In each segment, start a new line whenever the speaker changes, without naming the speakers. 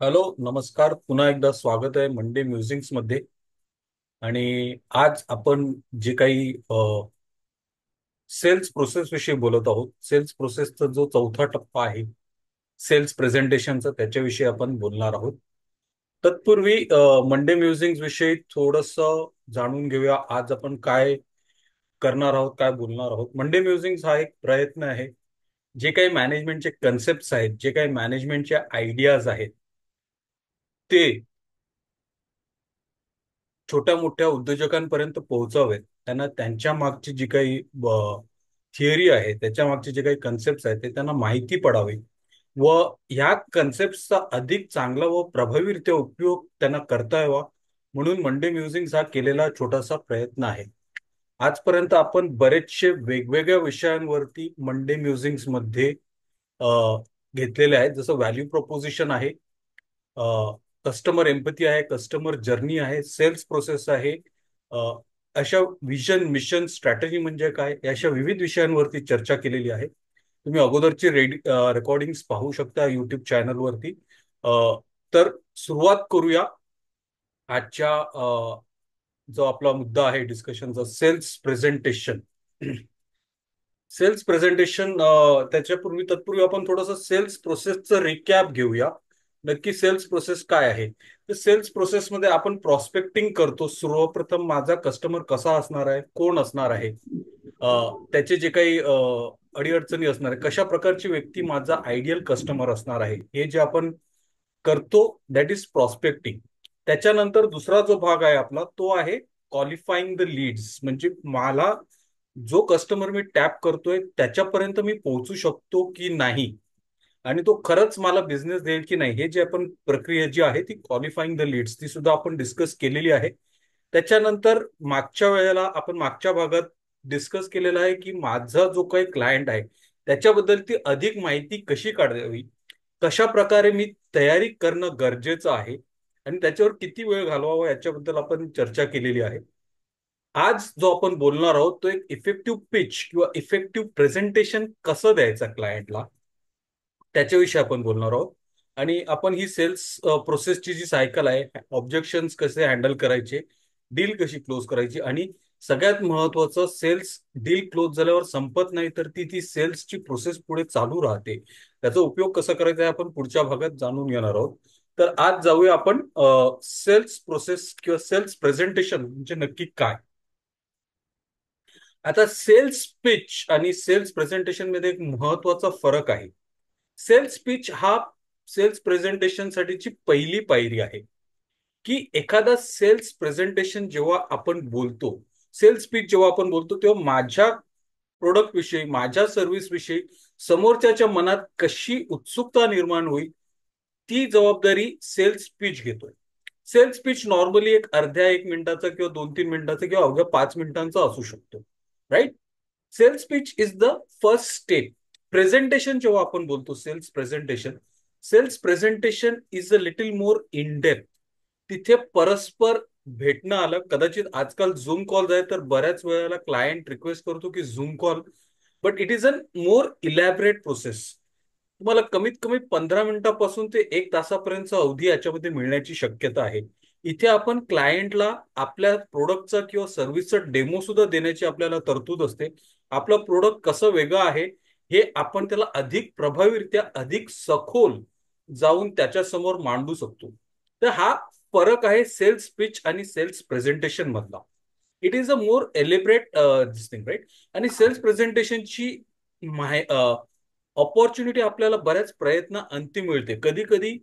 Hello, नमस्कार. पुन्हा एकदा स्वागत आहे मंडे म्युझिक्स मध्ये. आणि आज आपण जे काही सेल्स प्रोसेस विषयी बोलत आहोत. सेल्स प्रोसेसचा जो चौथा टप्पा आहे सेल्स प्रेझेंटेशनचा, त्याच्याविषयी आपण बोलणार आहोत. तत्पूर्वी मंडे म्युझिक्स विषयी थोडस जाणून घेऊया. आज आपण काय करणार आहोत, काय बोलणार आहोत. मंडे म्युझिक्स हा एक प्रयत्न आहे. जे काही मॅनेजमेंटचे कन्सेप्ट आहेत, जे काही मॅनेजमेंटचे आयडियाज आहेत, ते छोट्या मोठ्या उद्योजकांपर्यंत पोहोचावेत. त्यांना त्यांच्या मागची जी काही थिअरी आहे, त्याच्या मागचे जे काही कन्सेप्ट आहेत, ते त्यांना माहिती पडावे व ह्या कन्सेप्टचा अधिक चांगला व प्रभावीरित्या उपयोग त्यांना करता यावा, म्हणून मंडे म्युझिक्स हा केलेला छोटासा प्रयत्न आहे. आजपर्यंत आपण बरेचसे वेगवेगळ्या विषयांवरती मंडे म्युझिक्स मध्ये अ, घेतलेले आहेत. जसं व्हॅल्यू प्रपोजिशन आहे, कस्टमर एम्पथी आहे, कस्टमर जर्नी आहे, सेल्स प्रोसेस आहे. अ, अशा विजन, मिशन, स्ट्रॅटेजी म्हणजे काय, या अशा विविध विषयांवरती चर्चा केलेली आहे. तुम्ही अगोदरची रेकॉर्डिंग पाहू शकता युट्यूब चॅनलवरती. अ, तर सुरुवात करूया आजच्या जो आपला मुद्दा आहे डिस्कशनचा, सेल्स प्रेझेंटेशन. सेल्स प्रेझेंटेशन, तत्पूर्वी आपण थोडंसं सेल्स प्रोसेसचं रिकॅप घेऊया. नक्की सेल्स प्रोसेस काय आहे. तर सेल्स प्रोसेसमध्ये आपण प्रॉस्पेक्टिंग करतो. सर्वप्रथम माझा कस्टमर कसा असणार आहे, कोण असणार आहे, त्याचे जे काही अडीअडचणी असणार आहे, कशा प्रकारची व्यक्ती माझा आयडियल कस्टमर असणार आहे, हे जे आपण करतो, दॅट इज प्रॉस्पेक्टिंग. त्याच्यानंतर दुसरा जो भाग आहे आपला, तो आहे क्वालिफाईंग द लीड्स. म्हणजे मला जो कस्टमर मी टॅप करतोय त्याच्यापर्यंत मी पोहोचू शकतो की नाही, आणि तो खरंच मला बिझनेस देईल की नाही, हे जे आपण प्रक्रिया जी आहे ती क्वालिफाईंग द लीड्स, ती सुद्धा आपण डिस्कस केलेली आहे. त्याच्यानंतर मागच्या वेळेला आपण मागच्या भागात डिस्कस केलेला आहे की माझा जो काही क्लायंट आहे त्याच्याबद्दल ती अधिक माहिती कशी काढावी, कशा प्रकारे मी तयारी करणं गरजेचं आहे, आणि त्याच्यावर किती वेळ घालवावा याच्याबद्दल आपण चर्चा केलेली आहे. आज जो आपण बोलणार आहोत तो एक इफेक्टिव्ह पिच किंवा इफेक्टिव्ह प्रेझेंटेशन कसं द्यायचं क्लायंटला, त्याच्याविषयी आपण बोलणार आहोत. आणि आपण ही सेल्स प्रोसेसची जी सायकल आहे, ऑब्जेक्शन्स कसे हँडल करायचे, डील कशी क्लोज करायची, आणि सगळ्यात महत्वाचं, सेल्स डील क्लोज झाल्यावर संपत नाही, तर ती ती सेल्सची प्रोसेस पुढे चालू राहते. त्याचा उपयोग कसा करायचा आहे आपण पुढच्या भागात जाणून घेणार आहोत. तर आज जाऊया आपण सेल्स प्रोसेस किंवा सेल्स प्रेझेंटेशन म्हणजे नक्की काय. आता सेल्स पिच आणि सेल्स प्रेझेंटेशन मध्ये एक महत्वाचा फरक आहे. सेल्स पिच हा सेल्स प्रेझेंटेशन साठीची पहिली पायरी आहे. की एखादा सेल्स प्रेझेंटेशन जेव्हा आपण बोलतो, सेल्स पिच जेव्हा आपण बोलतो, तेव्हा माझ्या प्रोडक्ट विषयी, माझ्या सर्व्हिस विषयी समोरच्याच्या मनात कशी उत्सुकता निर्माण होईल, ती जबाबदारी सेल्स पिच घेतोय. सेल्स पिच नॉर्मली एक अर्ध्या 1 मिनिटाचा किंवा 2-3 मिनिटाचा किंवा अवघ्या 5 मिनिटांचा असू शकतो. Right. Sales pitch is the first step. Presentation जेव्हा आपण बोलतो, sales presentation is a little more in depth. तिथे परस्पर भेटणं आलं. कदाचित आजकाल झूम कॉल आहे, तर बऱ्याच वेळेला क्लायंट रिक्वेस्ट करतो की zoom call, but it is a more elaborate process. तुम्हाला कमीत कमी 15 मिनिटापासून ते 1 तासापर्यंतचा अवधी याच्यामध्ये मिळण्याची शक्यता आहे. इथे आपण क्लायंटला आपल्या प्रोडक्टचा किंवा सर्व्हिसचा डेमो सुद्धा देण्याची आपल्याला तरतूद असते. आपलं प्रोडक्ट कसं वेगळं आहे हे आपण त्याला अधिक प्रभावीरित्या, अधिक सखोल जाऊन त्याच्यासमोर मांडू शकतो. तर हा फरक आहे सेल्स पिच आणि सेल्स प्रेझेंटेशन मधला. It is a more elaborate this thing, right. आणि सेल्स प्रेझेंटेशनची ऑपॉर्च्युनिटी आपल्याला बऱ्याच प्रयत्न अंती मिळते. कधी कधी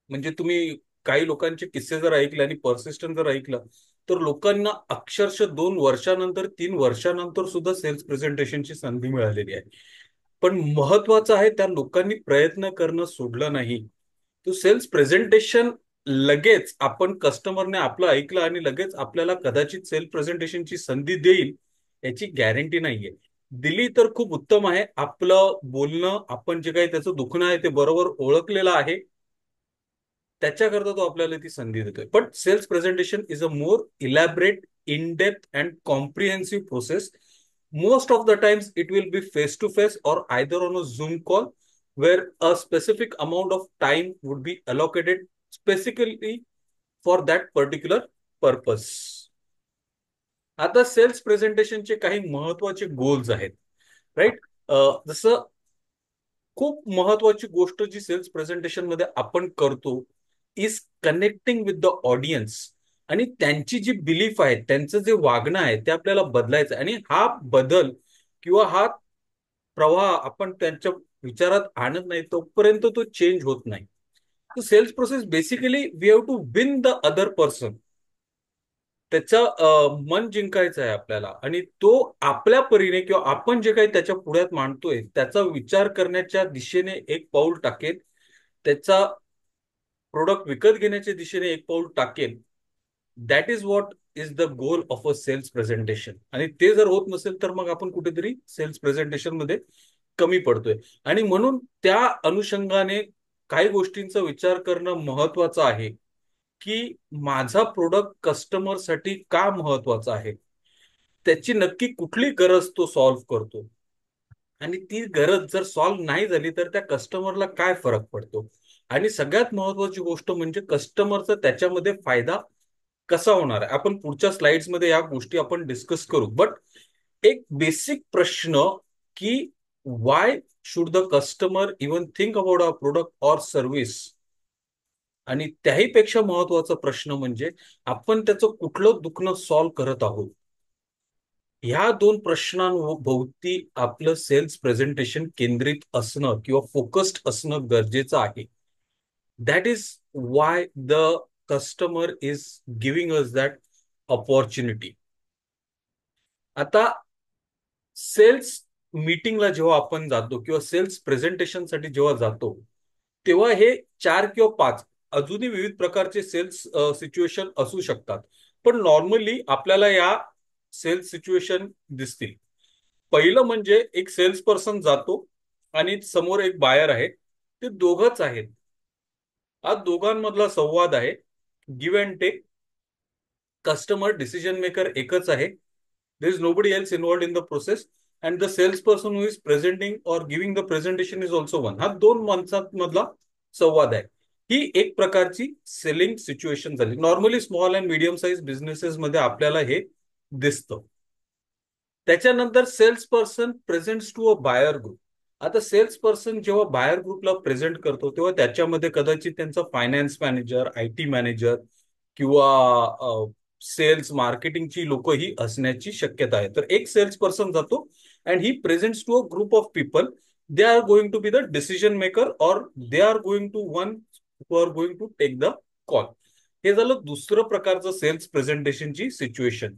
म्हणजे तुम्ही काही लोकांचे किस्से जर ऐकले आणि पर्सिस्टंट जर ऐकलं, तर लोकांना अक्षरशः 2 वर्षानंतर, 3 वर्षानंतर सुद्धा सेल्स प्रेझेंटेशनची संधी मिळालेली आहे. पण महत्वाचं आहे, त्या लोकांनी प्रयत्न करणं सोडलं नाही. तो सेल्स प्रेझेंटेशन लगेच आपण कस्टमरने आपलं ऐकलं आणि लगेच आपल्याला कदाचित सेल्स प्रेझेंटेशनची संधी देईल याची गॅरंटी नाहीये. दिली तर खूप उत्तम आहे. आपलं बोलणं, आपण जे काही त्याचं दुखणं आहे ते बरोबर ओळखलेलं आहे, त्याच्याकरता तो आपल्याला ती संधी देतोय. पण sales presentation is a more elaborate, in depth and comprehensive process. Most of the times it will be face to face or either on a Zoom call where a specific amount of time would be allocated specifically for that particular purpose. आता cells प्रेझेंटेशनचे काही महत्वाचे goals आहेत, right. जसं खूप महत्वाची गोष्ट जी cells presentation मध्ये आपण करतो is connecting with the audience. आणि त्यांची जी बिलीफ आहे, त्यांचं जे वागणं आहे ते आपल्याला बदलायचं आहे. आणि हा बदल किंवा हा प्रवाह आपण त्यांच्या विचारात आणत नाही तोपर्यंत तो चेंज होत नाही. Sales process basically we have to win the other person. त्याचं मन जिंकायचं आहे आपल्याला, आणि तो आपल्या परीने किंवा आपण जे काही त्याच्या पुढ्यात मांडतोय त्याचा विचार करण्याच्या दिशेने एक पाऊल टाकेल, त्याचा प्रोडक्ट विकत घेण्याच्या दिशेने एक पाऊल टाकेल. That is what is the goal of a sales presentation. आणि ते जर होत नसेल तर मग आपण कुठेतरी सेल्स प्रेझेंटेशन मध्ये कमी पडतोय. आणि म्हणून त्या अनुषंगाने काही गोष्टींचा विचार करणं महत्वाचं आहे, की माझा प्रोडक्ट कस्टमरसाठी का महत्वाचा आहे, त्याची नक्की कुठली गरज तो सॉल्व्ह करतो, आणि ती गरज जर सॉल्व्ह नाही झाली तर त्या कस्टमरला काय फरक पडतो, आणि सगळ्यात महत्वाची गोष्ट म्हणजे कस्टमरचा त्याच्यामध्ये फायदा कसा होणार आहे. आपण पुढच्या स्लाइड्स मध्ये या गोष्टी आपण डिस्कस करू. बट एक बेसिक प्रश्न, की why should the customer even think about a product or service, आणि त्याही पेक्षा महत्वाचा प्रश्न म्हणजे आपण त्याचं कुठलं दुखणं सॉल्व्ह करत आहोत. ह्या दोन प्रश्नांभोवती आपलं सेल्स प्रेझेंटेशन केंद्रित असणं किंवा फोकस्ड असणं गरजेचं आहे. That is why the customer is giving us that opportunity. आता सेल्स मीटिंगला जेव्हा आपण जातो किंवा सेल्स प्रेझेंटेशनसाठी जेव्हा जातो, तेव्हा हे 4 किंवा 5 अजूनही विविध प्रकारचे सेल्स सिच्युएशन असू शकतात. पण नॉर्मली आपल्याला या सेल्स सिच्युएशन दिसतील. पहिलं म्हणजे एक सेल्स पर्सन जातो आणि समोर एक बायर आहे, ते दोघच आहेत. हा दोघांमधला संवाद आहे, give and take. Customer decision maker एकच आहे. There is nobody else involved in the process, and the sales person who is presenting or giving the presentation is also one. हा दोन माणसांमधला संवाद आहे. ही एक प्रकारची सेलिंग सिच्युएशन झाली. Normally small and medium size businesses मध्ये आपल्याला हे दिसतं. त्याच्यानंतर sales person presents to a buyer group. आता सेल्स पर्सन जेव्हा बायर ग्रुपला प्रेझेंट करतो तेव्हा त्याच्यामध्ये कदाचित त्यांचा फायनान्स मॅनेजर, आयटी मॅनेजर किंवा सेल्स मार्केटिंगची लोक ही असण्याची शक्यता आहे. तर एक सेल्स पर्सन जातो and he presents to a group of people. They are going to be the decision maker or they are going to one who are going to take the call. हे झालं दुसरं प्रकारचं cells प्रेझेंटेशनची situation.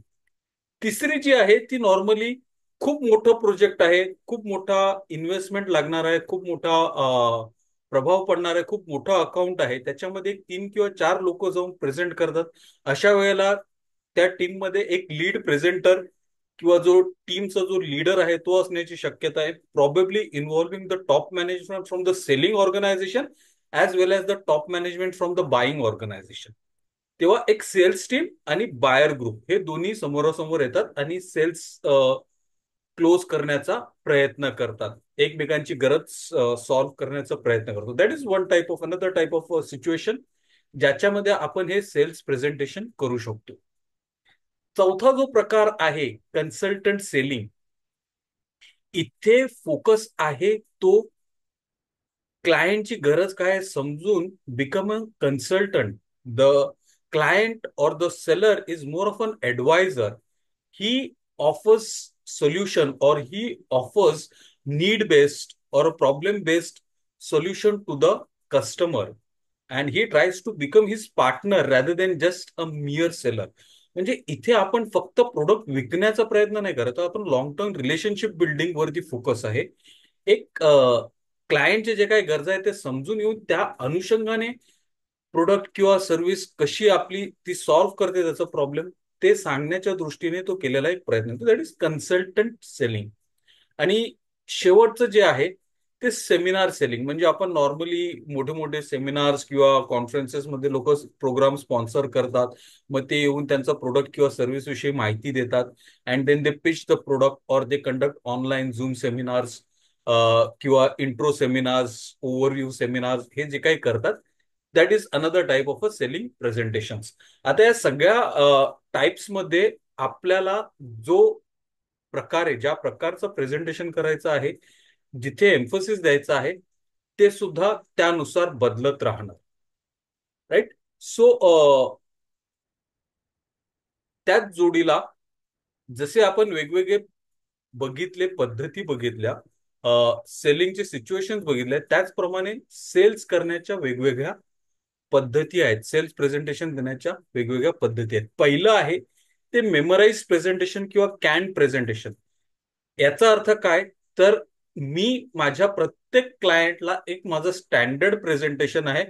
तिसरी जी आहे ती normally खूप मोठं project आहे, खूप मोठा इन्व्हेस्टमेंट लागणार आहे, खूप मोठा प्रभाव पडणार आहे, खूप मोठा अकाउंट आहे, त्याच्यामध्ये 3 किंवा 4 लोक जाऊन प्रेझेंट करतात. अशा वेळेला त्या टीममध्ये एक लीड प्रेझेंटर किंवा जो टीमचा जो लीडर आहे तो असण्याची शक्यता आहे, probably involving the top management from the selling organization as well as the top management from the buying organization. तेव्हा एक सेल्स टीम आणि बायर ग्रुप हे दोन्ही समोरासमोर येतात आणि सेल्स क्लोज करण्याचा प्रयत्न करतात, एकमेकांची गरज सॉल्व्ह करण्याचा प्रयत्न करतो. That is one type of another type of situation ज्याच्यामध्ये आपण हे सेल्स प्रेझेंटेशन करू शकतो. चौथा जो प्रकार आहे कन्सल्टंट सेलिंग. इथे फोकस आहे तो क्लायंटची गरज काय समजून become a consultant. The client or the seller is more of an advisor. He offers solution or he offers need based or a problem based solution to the customer, and he tries to become his partner rather than just a mere seller. म्हणजे इथे आपण फक्त product विकण्याचा प्रयत्न नाही करत, आपण long term relationship building वरती फोकस आहे. एक क्लायंटचे जे काही गरजा आहेत ते समजून येऊन त्या अनुषंगाने प्रोडक्ट किंवा सर्व्हिस कशी आपली ती सॉल्व्ह करते त्याचा प्रॉब्लेम, ते सांगण्याच्या दृष्टीने तो केलेला एक प्रयत्न. That is consultant selling. आणि शेवटचं जे आहे ते सेमिनार सेलिंग. म्हणजे आपण नॉर्मली मोठे मोठे सेमिनार्स किंवा कॉन्फरन्सेस मध्ये लोक प्रोग्राम स्पॉन्सर करतात, मग ते येऊन त्यांचा प्रोडक्ट किंवा सर्व्हिस विषयी माहिती देतात, and then they pitch the product or they conduct online Zoom seminars. किंवा इंट्रो सेमिनार्स, ओव्हरव्ह्यू सेमिनार्स हे जे काही करतात, that is another type of a selling presentation. आता या सगळ्या टाइप्समध्ये आपल्याला जो प्रकारे, ज्या प्रकारचं प्रेझेंटेशन करायचं आहे, जिथे एम्फोसिस द्यायचं आहे, ते सुद्धा त्यानुसार बदलत राहणार. राईट. सो त्याच जोडीला जसे आपण वेगवेगळे बघितले पद्धती बघितल्या, सेलिंगचे सिच्युएशन बघितले, त्याचप्रमाणे सेल्स करण्याच्या वेगवेगळ्या पद्धती आहेत, सेल्स प्रेझेंटेशन देण्याच्या वेगवेगळ्या पद्धती आहेत. पहिलं आहे ते मेमराईज प्रेझेंटेशन किंवा कॅन प्रेझेंटेशन. याचा अर्थ काय, तर मी माझ्या प्रत्येक क्लायंटला एक माझं स्टँडर्ड प्रेझेंटेशन आहे,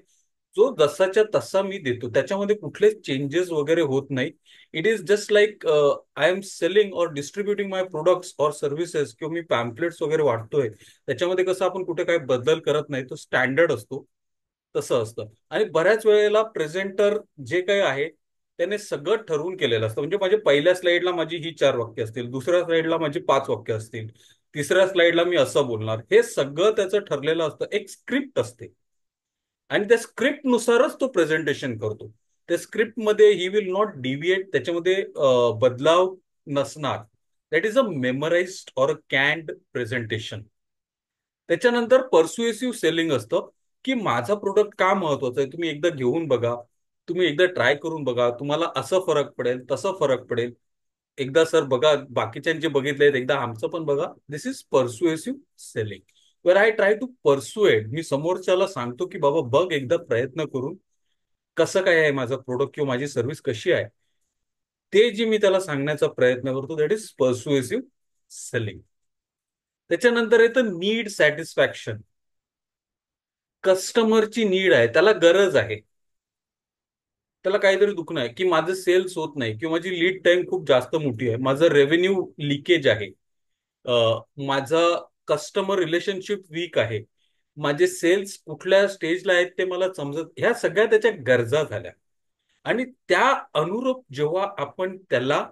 जो जसाच्या तसा मी देतो, त्याच्यामध्ये कुठलेच चेंजेस वगैरे होत नाही. It is just like I am selling और डिस्ट्रीब्युटिंग माय प्रोडक्ट्स और सर्व्हिसेस, किंवा मी पॅम्पलेट्स वगैरे वाटतोय, त्याच्यामध्ये कसं आपण कुठे काही बदल करत नाही, तो स्टँडर्ड असतो, तसं असतं. आणि बऱ्याच वेळेला प्रेझेंटर जे काही आहे त्याने सगळं ठरवून केलेलं असतं. म्हणजे माझ्या पहिल्या स्लाइडला माझी ही 4 वाक्य असतील, दुसऱ्या स्लाइडला माझी 5 वाक्य असतील, तिसऱ्या स्लाइडला मी असं बोलणार, हे सगळं त्याचं ठरलेलं असतं. एक स्क्रिप्ट असते आणि त्या स्क्रिप्टनुसारच तो प्रेझेंटेशन करतो. त्या स्क्रिप्टमध्ये ही विल नॉट डिव्हिएट, त्याच्यामध्ये बदलाव नसणार. That is a memorised or a canned presentation. त्याच्यानंतर पर्सुएसिव्ह सेलिंग असतं, की माझा प्रोडक्ट का महत्वाचा आहे, तुम्ही एकदा घेऊन बघा, तुम्ही एकदा ट्राय करून बघा, तुम्हाला असं फरक पडेल, तसं फरक पडेल. एकदा सर बघा, बाकीच्यांचे बघितले, एकदा आमचं पण बघा. This is persuasive selling. Where I try to persuade, मी समोरच्याला सांगतो की बाबा बघ एकदा प्रयत्न करून, कसं काय आहे माझं प्रोडक्ट किंवा माझी सर्व्हिस कशी आहे, ते जी मी त्याला सांगण्याचा प्रयत्न करतो, दॅट इज पर्सुएसिव्ह सेलिंग. त्याच्यानंतर येतं नीड सॅटिस्फॅक्शन. कस्टमरची नीड आहे, त्याला गरज आहे, त्याला काहीतरी दुखणं आहे, की माझं सेल्स होत नाही, किंवा माझी लीड टाइम खूप जास्त मोठी आहे, माझं रेव्हेन्यू लिकेज आहे, माझं कस्टमर रिलेशनशिप वीक आहे, माझे सेल्स कुठल्या स्टेजला आहेत ते मला समजत, ह्या सगळ्या त्याच्या गरजा झाल्या. आणि त्या अनुरूप जेव्हा आपण त्याला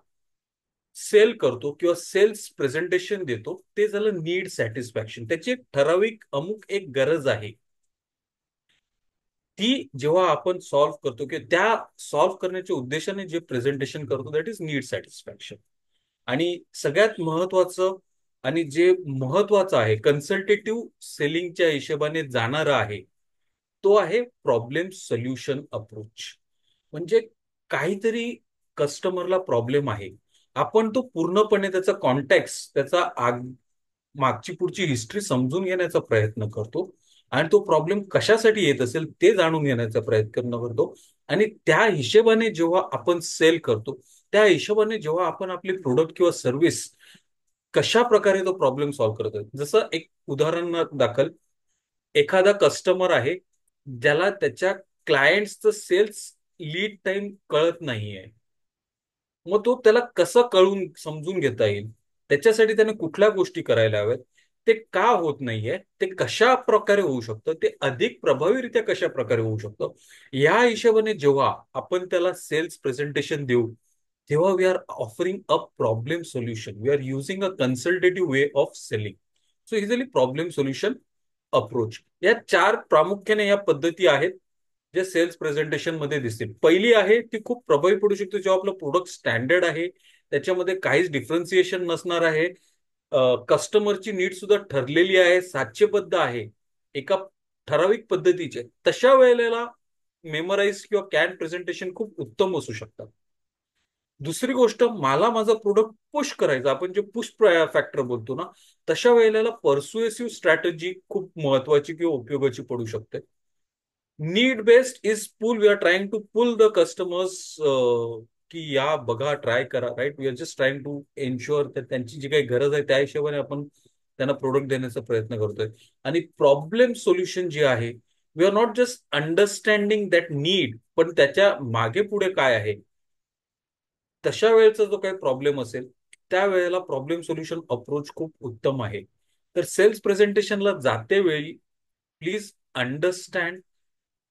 सेल करतो किंवा सेल्स प्रेझेंटेशन देतो, ते झालं नीड सॅटिस्फॅक्शन. त्याची एक ठराविक अमुक एक गरज आहे, ती जेव्हा आपण सॉल्व्ह करतो किंवा त्या सॉल्व्ह करण्याच्या उद्देशाने जे प्रेझेंटेशन करतो, दॅट इज नीड सॅटिस्फॅक्शन. आणि सगळ्यात महत्वाचं आणि जे महत्वाचं आहे, कन्सल्टेटिव्ह सेलिंगच्या हिशोबाने जाणारं आहे, तो आहे प्रॉब्लेम सोल्युशन अप्रोच. म्हणजे काहीतरी कस्टमरला प्रॉब्लेम आहे, आपण तो पूर्णपणे त्याचा कॉन्टेक्स्ट, त्याचा मागची पुढची हिस्ट्री समजून घेण्याचा प्रयत्न करतो, आणि तो प्रॉब्लेम कशासाठी येत असेल ते जाणून घेण्याचा प्रयत्न करतो. आणि त्या हिशोबाने जेव्हा आपण सेल करतो, त्या हिशोबाने जेव्हा आपण आपली प्रोडक्ट किंवा सर्व्हिस कशा प्रकारे तो प्रॉब्लेम सॉल्व्ह करतो. जसं एक उदाहरण दाखल, एखादा कस्टमर आहे ज्याला त्याच्या क्लायंटचं सेल्स लीड टाइम कळत नाहीये, मग तो त्याला कसं कळून समजून घेता येईल, त्याच्यासाठी त्याने कुठल्या गोष्टी करायला हव्यात, ते का होत नाहीये, ते कशा प्रकारे होऊ शकतं, ते अधिक प्रभावीरित्या कशा प्रकारे होऊ शकतं, या हिशोबाने जेव्हा आपण त्याला सेल्स प्रेझेंटेशन देऊ, तेव्हा we are offering a problem solution, we are using a consultative way of selling. So ही झाली प्रॉब्लेम सोल्युशन अप्रोच. या 4 प्रामुख्याने या पद्धती आहेत जे सेल्स प्रेझेंटेशन मध्ये दिसतील. पहिली आहे ती खूप प्रभावी पडू शकते जेव्हा आपलं प्रोडक्ट स्टँडर्ड आहे, त्याच्यामध्ये काहीच डिफरन्सिएशन नसणार आहे, कस्टमरची नीड सुद्धा ठरलेली आहे, साध्यबद्ध आहे, एका ठराविक पद्धतीचे, तशा वेळेला मेमराईज किंवा कॅन प्रेझेंटेशन खूप उत्तम असू शकतात. दुसरी गोष्ट, मला माझा प्रोडक्ट पुश करायचा, आपण जे पुश फॅक्टर बोलतो ना, तशा वेळेला पर्सुएसिव्ह स्ट्रॅटेजी खूप महत्वाची किंवा उपयोगाची पडू शकते. Need based is pull, we are trying to pull the customers, की या बघा, ट्राय करा, right. We are just trying to ensure त्यांची जी काही गरज आहे त्या हिशोबाने आपण त्यांना प्रोडक्ट देण्याचा प्रयत्न करतोय. आणि प्रॉब्लेम सोल्युशन जे आहे, we are not just understanding that need, पण त्याच्या मागे पुढे काय आहे, तशा वेळेचा जो काही प्रॉब्लेम असेल, त्या वेळेला प्रॉब्लेम सोल्युशन अप्रोच खूप उत्तम आहे. तर सेल्स प्रेझेंटेशनला जाते वेळी प्लीज अंडरस्टँड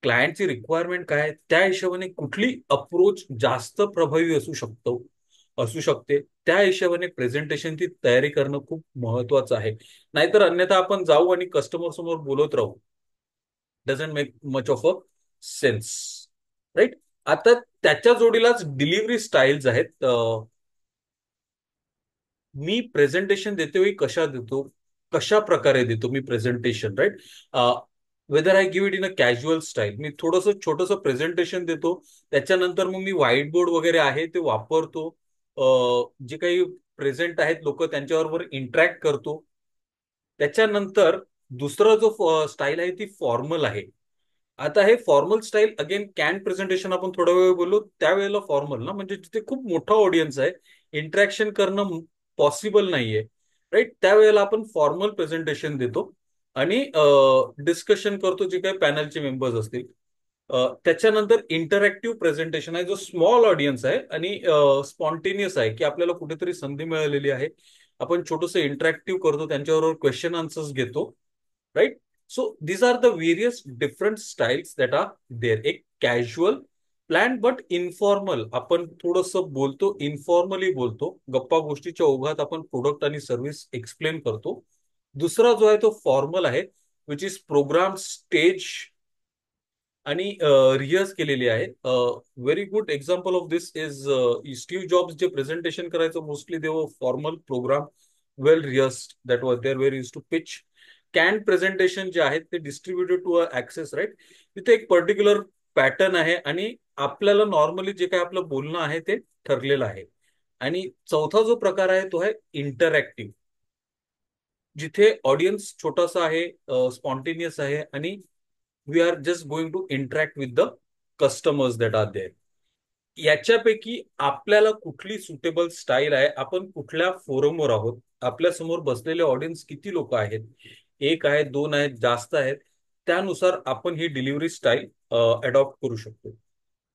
क्लायंटची रिक्वायरमेंट काय आहे, त्या हिशोबाने कुठली अप्रोच जास्त प्रभावी असू शकतो, असू शकते. त्या हिशोबाने प्रेझेंटेशनची तयारी करणं खूप महत्वाचं आहे. नाहीतर अन्यथा आपण जाऊ आणि कस्टमर समोर बोलत राहू. Doesn't make much of a sense, right. आता त्याच्या जोडीलाच डिलिव्हरी स्टाईल्स आहेत. मी प्रेझेंटेशन देतेवेळी कशा देतो, कशा प्रकारे देतो मी presentation, right. Whether I give it in a casual style, मी थोडंसं छोटंसं प्रेझेंटेशन देतो. त्याच्यानंतर मग मी व्हाईट बोर्ड वगैरे आहे ते वापरतो. जे काही प्रेझेंट आहेत लोक त्यांच्याबरोबर इंटरॅक्ट करतो. त्याच्यानंतर दुसरा जो स्टाईल आहे ती फॉर्मल आहे. आता हे formal style again can presentation आपण थोडा वेळ बोललो त्यावेळेला फॉर्मल ना, म्हणजे जिथे खूप मोठा ऑडियन्स आहे, इंटरॅक्शन करणं पॉसिबल नाहीये, राईट. त्यावेळेला आपण फॉर्मल प्रेझेंटेशन देतो आणि डिस्कशन करतो जे काही पॅनलचे मेंबर्स असतील. त्याच्यानंतर इंटरॅक्टिव्ह प्रेझेंटेशन आहे जो स्मॉल ऑडियन्स आहे आणि स्पॉन्टेनियस आहे, की आपल्याला कुठेतरी संधी मिळालेली आहे, आपण छोटंसं इंटरॅक्टिव्ह करतो, त्यांच्याबरोबर क्वेश्चन आन्सर्स घेतो, right. So these are the various different styles that are there. एक कॅज्युअल प्लॅन बट इन्फॉर्मल, आपण थोडंसं बोलतो, इन्फॉर्मली बोलतो, गप्पा गोष्टीच्या ओघात आपण प्रोडक्ट आणि सर्व्हिस एक्सप्लेन करतो. दुसरा जो आहे तो फॉर्मल आहे, विच इज प्रोग्राम स्टेज आणि रिहर्स केलेली आहे. Very good example of this is Steve Jobs जे प्रेझेंटेशन करायचं mostly they've formal program, well rehearsed, that was there where is to pitch. Can presentation जे आहेत ते डिस्ट्रीब्युटेड टू ऍक्सेस, राईट. तिथे एक पर्टिक्युलर पॅटर्न आहे आणि आपल्याला नॉर्मली जे काही आपलं बोलणं आहे ते ठरलेलं आहे. आणि चौथा जो प्रकार आहे तो आहे इंटरॅक्टिव्ह, जिथे ऑडियन्स छोटासा आहे, स्पॉन्टेनियस आहे आणि we are just going to interact with the customers that are there. याच्यापैकी आपल्याला कुठली सुटेबल स्टाईल आहे, आपण कुठल्या फोरमवर आहोत, आपल्या समोर बसलेले ऑडियन्स किती लोक आहेत, एक आहेत, दोन आहेत, जास्त आहेत, त्यानुसार आपण ही डिलिव्हरी स्टाईल अडॉप्ट करू शकतो.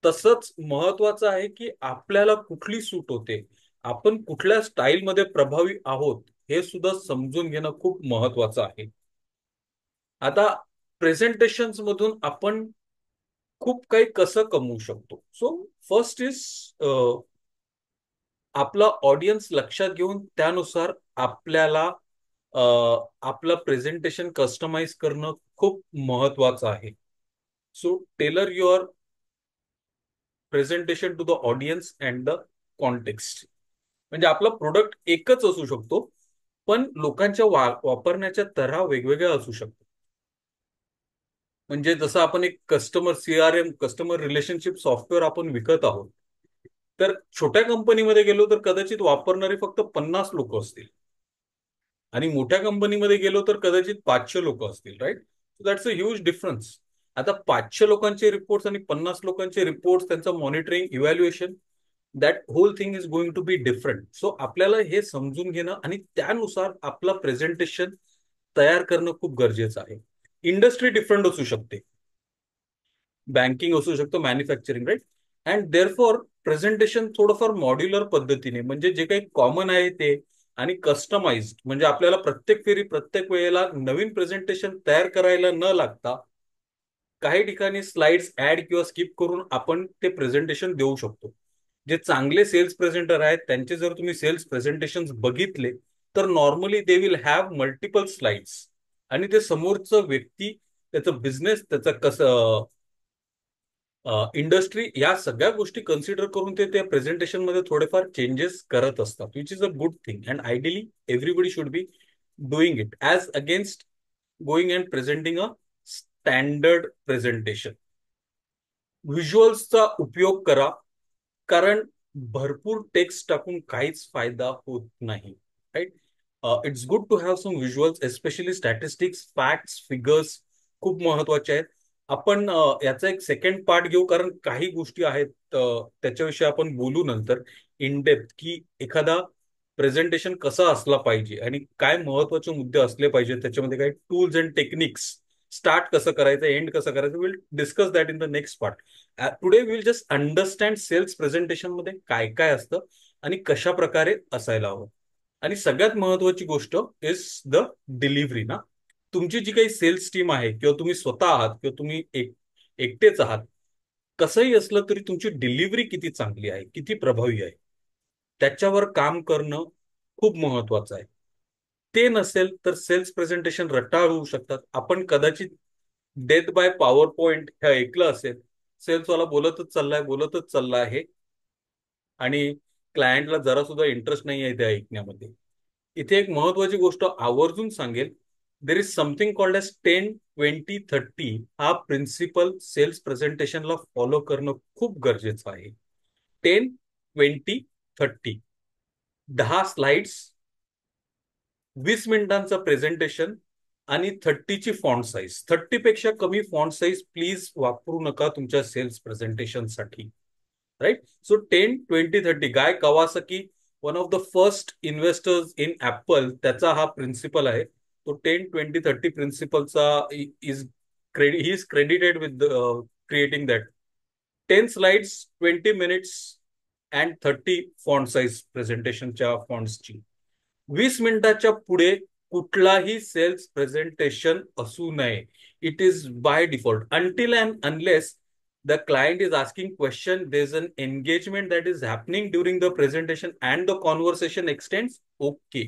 तसंच महत्वाचं आहे की आपल्याला कुठली सूट होते, आपण कुठल्या स्टाईलमध्ये प्रभावी आहोत, हे सुद्धा समजून घेणं खूप महत्वाचं आहे. आता प्रेझेंटेशन मधून आपण खूप काही कसं कमवू शकतो. सो फर्स्ट इज आपला ऑडियन्स लक्षात घेऊन त्यानुसार आपल्याला आपलं प्रेझेंटेशन कस्टमाइज करणं खूप महत्वाचं आहे. So tailor your presentation to the audience and the context. म्हणजे आपला प्रोडक्ट एकच असू शकतो, पण लोकांच्या वापरण्याच्या तऱ्हा वेगवेगळ्या असू शकतात. म्हणजे जसं आपण एक customer CRM, customer relationship software आपण विकत आहोत, तर छोट्या कंपनीमध्ये गेलो तर कदाचित वापरणारे फक्त 50 लोक असतील आणि मोठ्या कंपनीमध्ये गेलो तर कदाचित 500 लोक असतील, right. So that's a huge difference. आता 500 लोकांचे रिपोर्ट्स आणि 50 लोकांचे रिपोर्ट्स, त्यांचं monitoring, evaluation, that whole thing is going to be different. So आपल्याला हे समजून घेणं आणि त्यानुसार आपलं प्रेझेंटेशन तयार करणं खूप गरजेचं आहे. इंडस्ट्री डिफरंट असू शकते, बँकिंग असू शकतो, manufacturing, right. And therefore presentation थोडंफार मॉड्युलर पद्धतीने, म्हणजे जे काही कॉमन आहे ते, आणि कस्टमाइज्ड, म्हणजे आपल्याला प्रत्येक फेरी प्रत्येक वेळेला नवीन प्रेझेंटेशन तयार करायला न लागता काही ठिकाणी स्लाइड्स ऍड किंवा स्किप करून आपण ते प्रेझेंटेशन देऊ शकतो. जे चांगले सेल्स प्रेझेंटर आहेत त्यांचे जर तुम्ही सेल्स प्रेझेंटेशन बघितले तर normally they will have multiple slides, आणि ते समोरचं व्यक्ती, त्याचं बिझनेस, त्याचं कसं इंडस्ट्री, या सगळ्या गोष्टी कन्सिडर करून ते त्या प्रेझेंटेशन मध्ये थोडेफार चेंजेस करत असतात, which is a good thing. And ideally everybody should be doing it as against going and presenting a standard presentation. व्हिज्युअल्सचा उपयोग करा, कारण भरपूर टेक्स्ट टाकून काहीच फायदा होत नाही, right. It's good to have some visuals, especially statistics, facts, figures खूप महत्वाचे आहेत. आपण याचा एक सेकंड पार्ट घेऊ, कारण काही गोष्टी आहेत त्याच्याविषयी आपण बोलू नंतर इन डेप्थ, की एखादा प्रेझेंटेशन कसा असला पाहिजे आणि काय महत्वाचे मुद्दे असले पाहिजे, त्याच्यामध्ये काही टूल्स अँड टेक्निक्स, स्टार्ट कसं करायचं, एंड कसं करायचं, will discuss that in the next part. Today will just understand sales presentation मध्ये काय काय असतं आणि कशा प्रकारे असायला हवं. आणि सगळ्यात महत्वाची गोष्ट इज द डिलिव्हरी ना. तुमची जी काही सेल्स टीम आहे, किंवा तुम्ही स्वतः आहात, किंवा तुम्ही एकटेच आहात, कसंही असलं तरी तुमची डिलिव्हरी किती चांगली आहे, किती प्रभावी आहे. त्याच्यावर काम करणं खूप महत्वाचं आहे. ते नसेल तर सेल्स प्रेझेंटेशन रटाळ होऊ शकतात. आपण कदाचित डेथ बाय पॉवर पॉइंट हे ऐकलं असेल. सेल्सवाला बोलतच चालला आहे आणि क्लायंटला जरा सुद्धा इंटरेस्ट नाही आहे ते ऐकण्यामध्ये. इथे एक महत्वाची गोष्ट आवर्जून सांगेल. There is something called as 10-20-30. हा प्रिन्सिपल सेल्स प्रेझेंटेशनला फॉलो करणं खूप गरजेचं आहे. 10-20-30. 10 स्लाइड्स, 20 मिनिटांचं प्रेझेंटेशन आणि 30ची फॉन्ट साईज. 30 पेक्षा कमी फॉन्ट साईज प्लीज वापरू नका तुमच्या सेल्स प्रेझेंटेशनसाठी. Right. So 10-20-30. Guy Kawasaki, one of the first investors in Apple, त्याचा हा प्रिन्सिपल आहे. तो 10-20-30 प्रिन्सिपलचा is he is credited with creating that. 10 slides, 20 minutes and 30 font size प्रेझेंटेशनच्या फॉन्ट्सची. 20 मिनिटाच्या पुढे कुठलाही सेल्स प्रेझेंटेशन असू नये. It is by default until and unless the client is asking question, there's an engagement that is happening during the presentation and the conversation extends. Okay.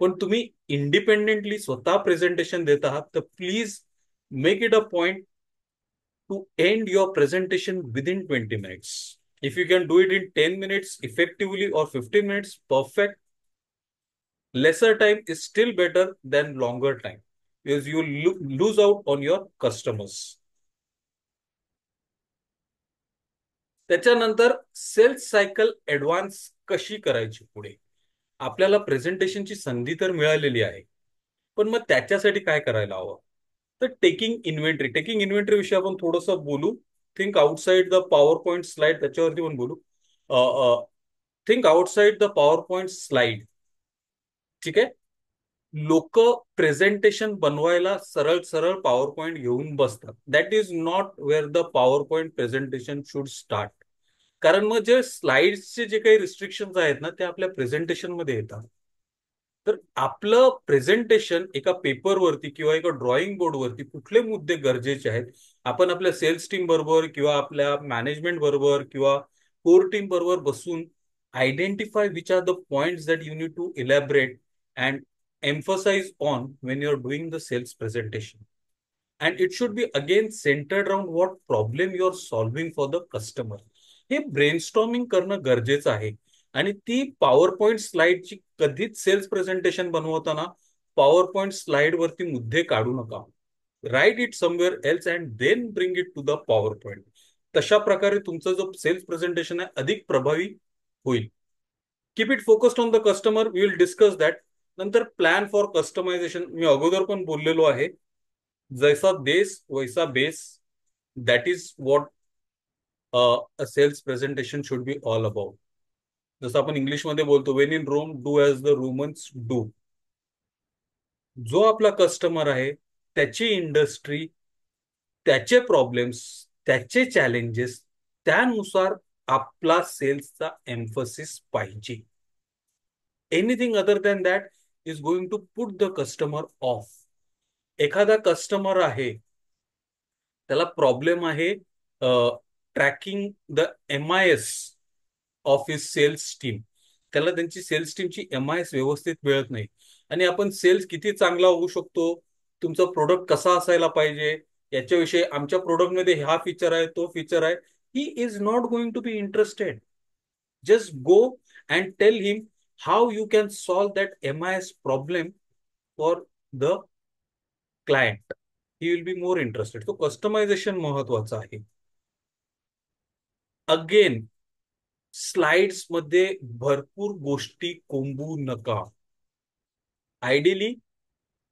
पण तुम्ही इंडिपेंडेंटली स्वतः प्रेझेंटेशन देत आहात तर please make it a point to end your presentation within 20 minutes. If you can do it in 10 minutes effectively or 15 minutes, perfect. Lesser time is still better than longer time because you lose out on your customers. त्याच्यानंतर cells cycle advance कशी करायची पुढे. आपल्याला प्रेझेंटेशनची संधी तर मिळालेली आहे, पण मग त्याच्यासाठी काय करायला हवं. तर टेकिंग इन्व्हेंटरी विषयी आपण थोडंसं बोलू. Think outside the PowerPoint slide, त्याच्यावरती पण बोलू. Think outside the PowerPoint slide. ठीक आहे. लोक प्रेझेंटेशन बनवायला सरळ सरळ पॉवर पॉइंट घेऊन बसतात. That is not where the PowerPoint presentation should start. कारण मग जे स्लाइड्सचे जे काही रिस्ट्रिक्शन आहेत ना, ते आपल्या प्रेझेंटेशन मध्ये येतात. तर आपलं प्रेझेंटेशन एका पेपरवरती किंवा एका ड्रॉइंग बोर्डवरती कुठले मुद्दे गरजेचे आहेत, आपण आपल्या सेल्स टीम बरोबर किंवा आपल्या मॅनेजमेंट बरोबर किंवा कोर टीम बरोबर बसून identify which are the points that you need to elaborate and emphasize on when you're doing the sales presentation. And it should be again centered around what problem you're solving for the customer. हे brainstorming करणं गरजेचं आहे. आणि ती PowerPoint स्लाइडची कधीच sales presentation बनवताना PowerPoint slide वरती मुद्दे काढू नका. Write it somewhere else and then bring it to the PowerPoint. तशा प्रकारे तुमचं जो सेल्स प्रेझेंटेशन आहे अधिक प्रभावी होईल. Keep it focused on the customer. We will discuss that. नंतर प्लॅन फॉर कस्टमायझेशन मी अगोदर पण बोललेलो आहे. जैसा देश वैसा बेस. That is what a sales presentation should be all about. जसं आपण इंग्लिशमध्ये बोलतो, when in Rome do as the Romans do. जो आपला कस्टमर आहे, त्याची इंडस्ट्री, त्याचे प्रॉब्लेम्स, त्याचे चॅलेंजेस, त्यानुसार आपला सेल्सचा एम्फसिस पाहिजे. Anything other than that is going to put the customer off. एखादा कस्टमर आहे, त्याला प्रॉब्लेम आहे tracking the MIS of his sales team. त्याला त्यांची सेल्स टीमची MIS व्यवस्थित मिळत नाही. आणि आपण सेल्स किती चांगला होऊ शकतो, तुमचा प्रोडक्ट कसा असायला पाहिजे, याच्याविषयी आमच्या प्रोडक्टमध्ये हा फीचर आहे, तो फीचर आहे. He is not going to be interested. Just go and tell him how you can solve that MIS problem for the client. He will be more interested. तो कस्टमायझेशन महत्वाचं आहे. अगेन, स्लाइड्स मध्ये भरपूर गोष्टी कोंबू नका. Ideally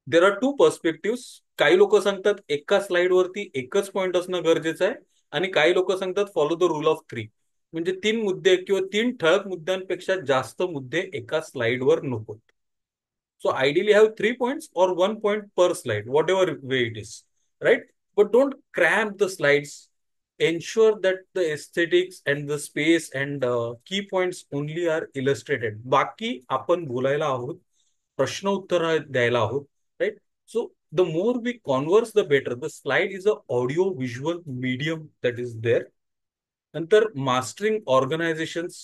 there are two perspective. काही लोक सांगतात एका स्लाइड वरती एकच पॉइंट असणं गरजेचं आहे, आणि काही लोक सांगतात फॉलो द रूल ऑफ 3. म्हणजे 3 मुद्दे किंवा 3 ठळक मुद्द्यांपेक्षा जास्त मुद्दे एका स्लाइडवर नको. So ideally have 3 points or 1 point per slide, whatever way it is, right? But don't cramp the slides. Ensure that the aesthetics and the space and key points only are illustrated. बाकी आपण बोलायला आहोत, प्रश्न उत्तर द्यायला आहोत, right? So the more we converse, the better. The slide is a audio visual medium that is there. नंतर mastering organizations.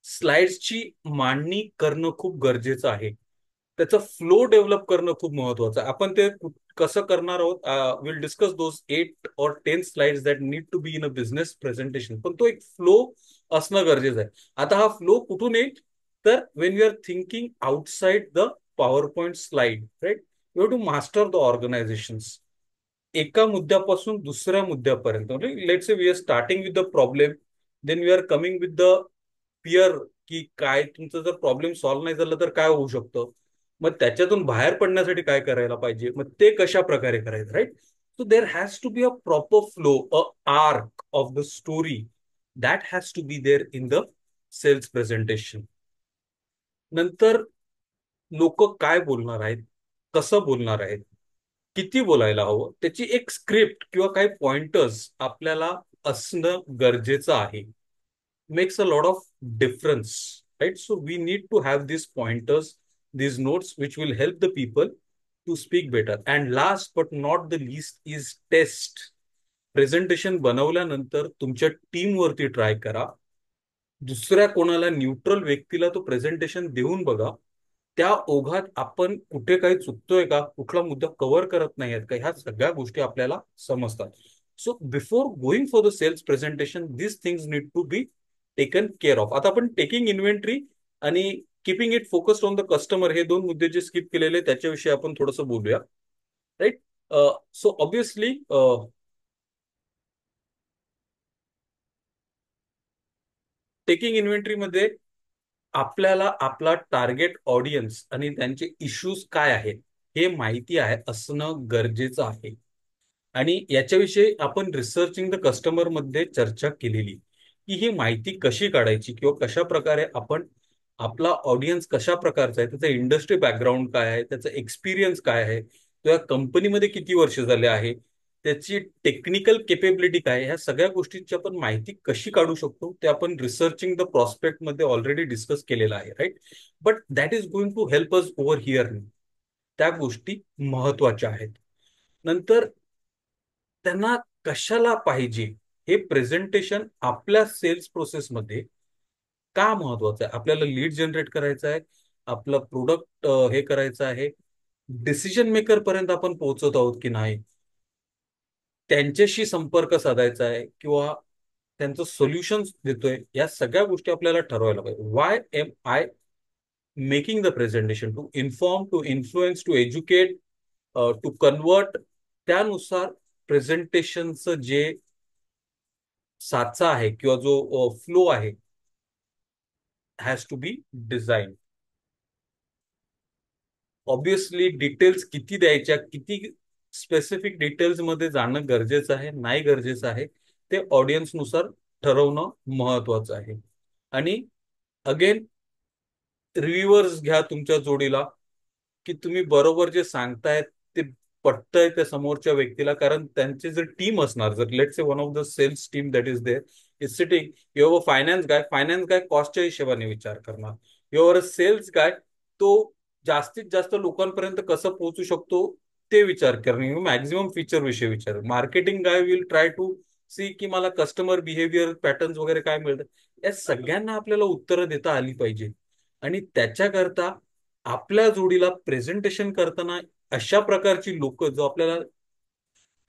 स्लाइड्सची मांडणी करणं खूप गरजेचं आहे. त्याचा फ्लो डेव्हलप करणं खूप महत्वाचं आहे. आपण ते कसं करणार आहोत, will discuss those 8 or 10 slides that need to be in a business presentation. पण तो एक फ्लो असणं गरजेचं आहे. आता हा फ्लो कुठून येईल? तर when you are thinking outside the PowerPoint slide, right, you have to master the organizations. एका मुद्द्यापासून दुसऱ्या मुद्द्यापर्यंत, म्हणजे let's say we are starting with the problem, then we are coming with the fear, की काय तुमचं जर problem solve नाही झालं तर काय होऊ शकतं, मग त्याच्यातून बाहेर पडण्यासाठी काय करायला पाहिजे, मग ते कशा प्रकारे करायचं, right. So there has to be a proper flow, a arc of the story that has to be there in the sales presentation. नंतर लोक काय बोलणार आहेत, कसं बोलणार आहेत, किती बोलायला हवं, त्याची एक स्क्रिप्ट किंवा काही पॉइंटर्स आपल्याला असणं गरजेचं आहे. Makes a lot of difference, right? So we need to have these pointers, these notes, which will help the people to speak better. And last but not the least is test. Presentation बनवल्यानंतर तुमच्या team वरती try करा. दुसऱ्या कोणाला neutral व्यक्तीला तो presentation देऊन बघा. त्या ओघात आपण कुठे काही चुकतोय का, कुठला मुद्दा कव्हर करत नाहीयेत का, ह्या सगळ्या गोष्टी आपल्याला समजतात. So before going for the sales presentation this things need to be taken care of. आता आपण टेकिंग इन्व्हेंटरी आणि keeping it focused on the customer हे दोन मुद्दे जे स्किप केलेले त्याच्याविषयी आपण थोडंसं बोलूया, राईट. सो ऑब्विसली टेकिंग इन्व्हेंटरीमध्ये आपल्याला आपला टार्गेट ऑडियन्स आणि त्यांचे इश्यूज काय आहेत हे माहिती आहे असणं गरजेचं आहे. आणि याच्याविषयी आपण रिसर्चिंग द कस्टमर मध्ये चर्चा केलेली, की ही माहिती कशी काढायची किंवा कशा प्रकारे आपण आपला ऑडियन्स कशा प्रकारचा आहे, त्याचं इंडस्ट्री बॅकग्राऊंड काय आहे, त्याचा एक्सपिरियन्स काय आहे, तो या कंपनीमध्ये किती वर्ष झाले आहे, त्याची टेक्निकल केपेबिलिटी काय आहे, ह्या सगळ्या गोष्टींची आपण माहिती कशी काढू शकतो ते आपण रिसर्चिंग द प्रॉस्पेक्ट मध्ये ऑलरेडी डिस्कस केलेलं आहे, right. But that is going to help us over here. त्या गोष्टी महत्वाच्या आहेत. नंतर त्यांना कशाला पाहिजे हे प्रेझेंटेशन आपल्या सेल्स प्रोसेसमध्ये का महत्वाचं आहे. आपल्याला लीड जनरेट करायचं आहे, आपलं प्रोडक्ट हे करायचं आहे, डिसिजन मेकर पर्यंत आपण पोहोचत आहोत की नाही, त्यांच्याशी संपर्क साधायचा आहे किंवा त्यांचं सोल्युशन देतोय, या सगळ्या गोष्टी आपल्याला ठरवायला पाहिजे. Why am I making the presentation? To inform, to influence, to educate, to convert. त्यानुसार प्रेझेंटेशनचं जे साचा आहे किंवा जो फ्लो आहे has to be design. Obviously details किती द्यायच्या, किती स्पेसिफिक डिटेल्स मध्ये जाणं गरजेचं आहे, नाही गरजेचं आहे, ते ऑडियन्सनुसार ठरवणं महत्वाचं आहे. आणि अगेन रिव्ह्युअर्स घ्या तुमच्या जोडीला, की तुम्ही बरोबर जे सांगतायत ते पटतंय त्या समोरच्या व्यक्तीला. कारण त्यांचे जर टीम असणार, जर let's say one of the sales team that is there is sitting, your finance guy, finance guy कॉस्टच्या हिशोबाने विचार करणार. युअर सेल्स गाय, तो जास्तीत जास्त लोकांपर्यंत कसं पोहोचू शकतो ते विचार करणे, मॅक्झिमम फीचर विषयी विचार. Marketing guy will try to see की मला कस्टमर बिहेवियर पॅटर्न्स वगैरे काय मिळतं. या सगळ्यांना आपल्याला उत्तरं देता आली पाहिजे. आणि त्याच्याकरता आपल्या जोडीला प्रेझेंटेशन करताना अशा प्रकारची लोक जो आपल्याला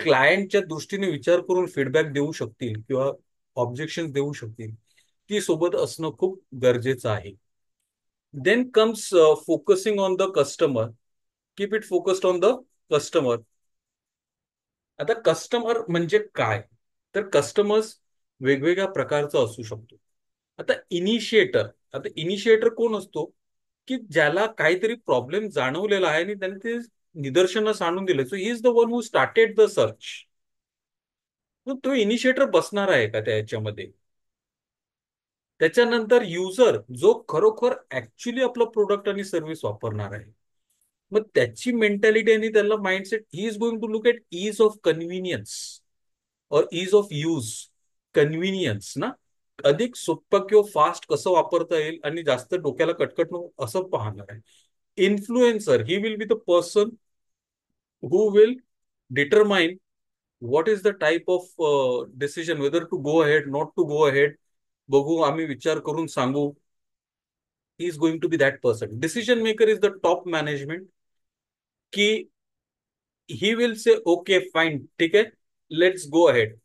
क्लायंटच्या दृष्टीने विचार करून फीडबॅक देऊ शकतील किंवा ऑब्जेक्शन देऊ शकतील, ती सोबत असणं खूप गरजेचं आहे. Then comes focusing on the customer. Keep it focused on the customer. आता कस्टमर म्हणजे काय? तर कस्टमर्स वेगवेगळ्या प्रकारचा असू शकतो. आता इनिशिएटर, आता इनिशिएटर कोण असतो? की ज्याला काहीतरी प्रॉब्लेम जाणवलेला आहे आणि त्याने ते निदर्शनास आणून दिले. So he is the one who started the search. तो इनिशिएटर बसणार आहे का त्या याच्यामध्ये? त्याच्यानंतर युजर, जो खरोखर ऍक्च्युली आपलं प्रोडक्ट आणि सर्व्हिस वापरणार आहे, मग त्याची मेंटॅलिटी आणि त्याला mindset, he is going to look at ease of convenience or ease of use. Convenience ना, अधिक सोपं किंवा फास्ट कसं वापरता येईल आणि जास्त डोक्याला कटकट नको असं पाहणार आहे. Influencer, he will be the person who will determine what is the type of decision whether to go ahead not to go ahead. बघू, आम्ही विचार करून सांगू. he is going to be that person. Decision maker is the top management, की he will say okay fine ठीक आहे, let's go ahead.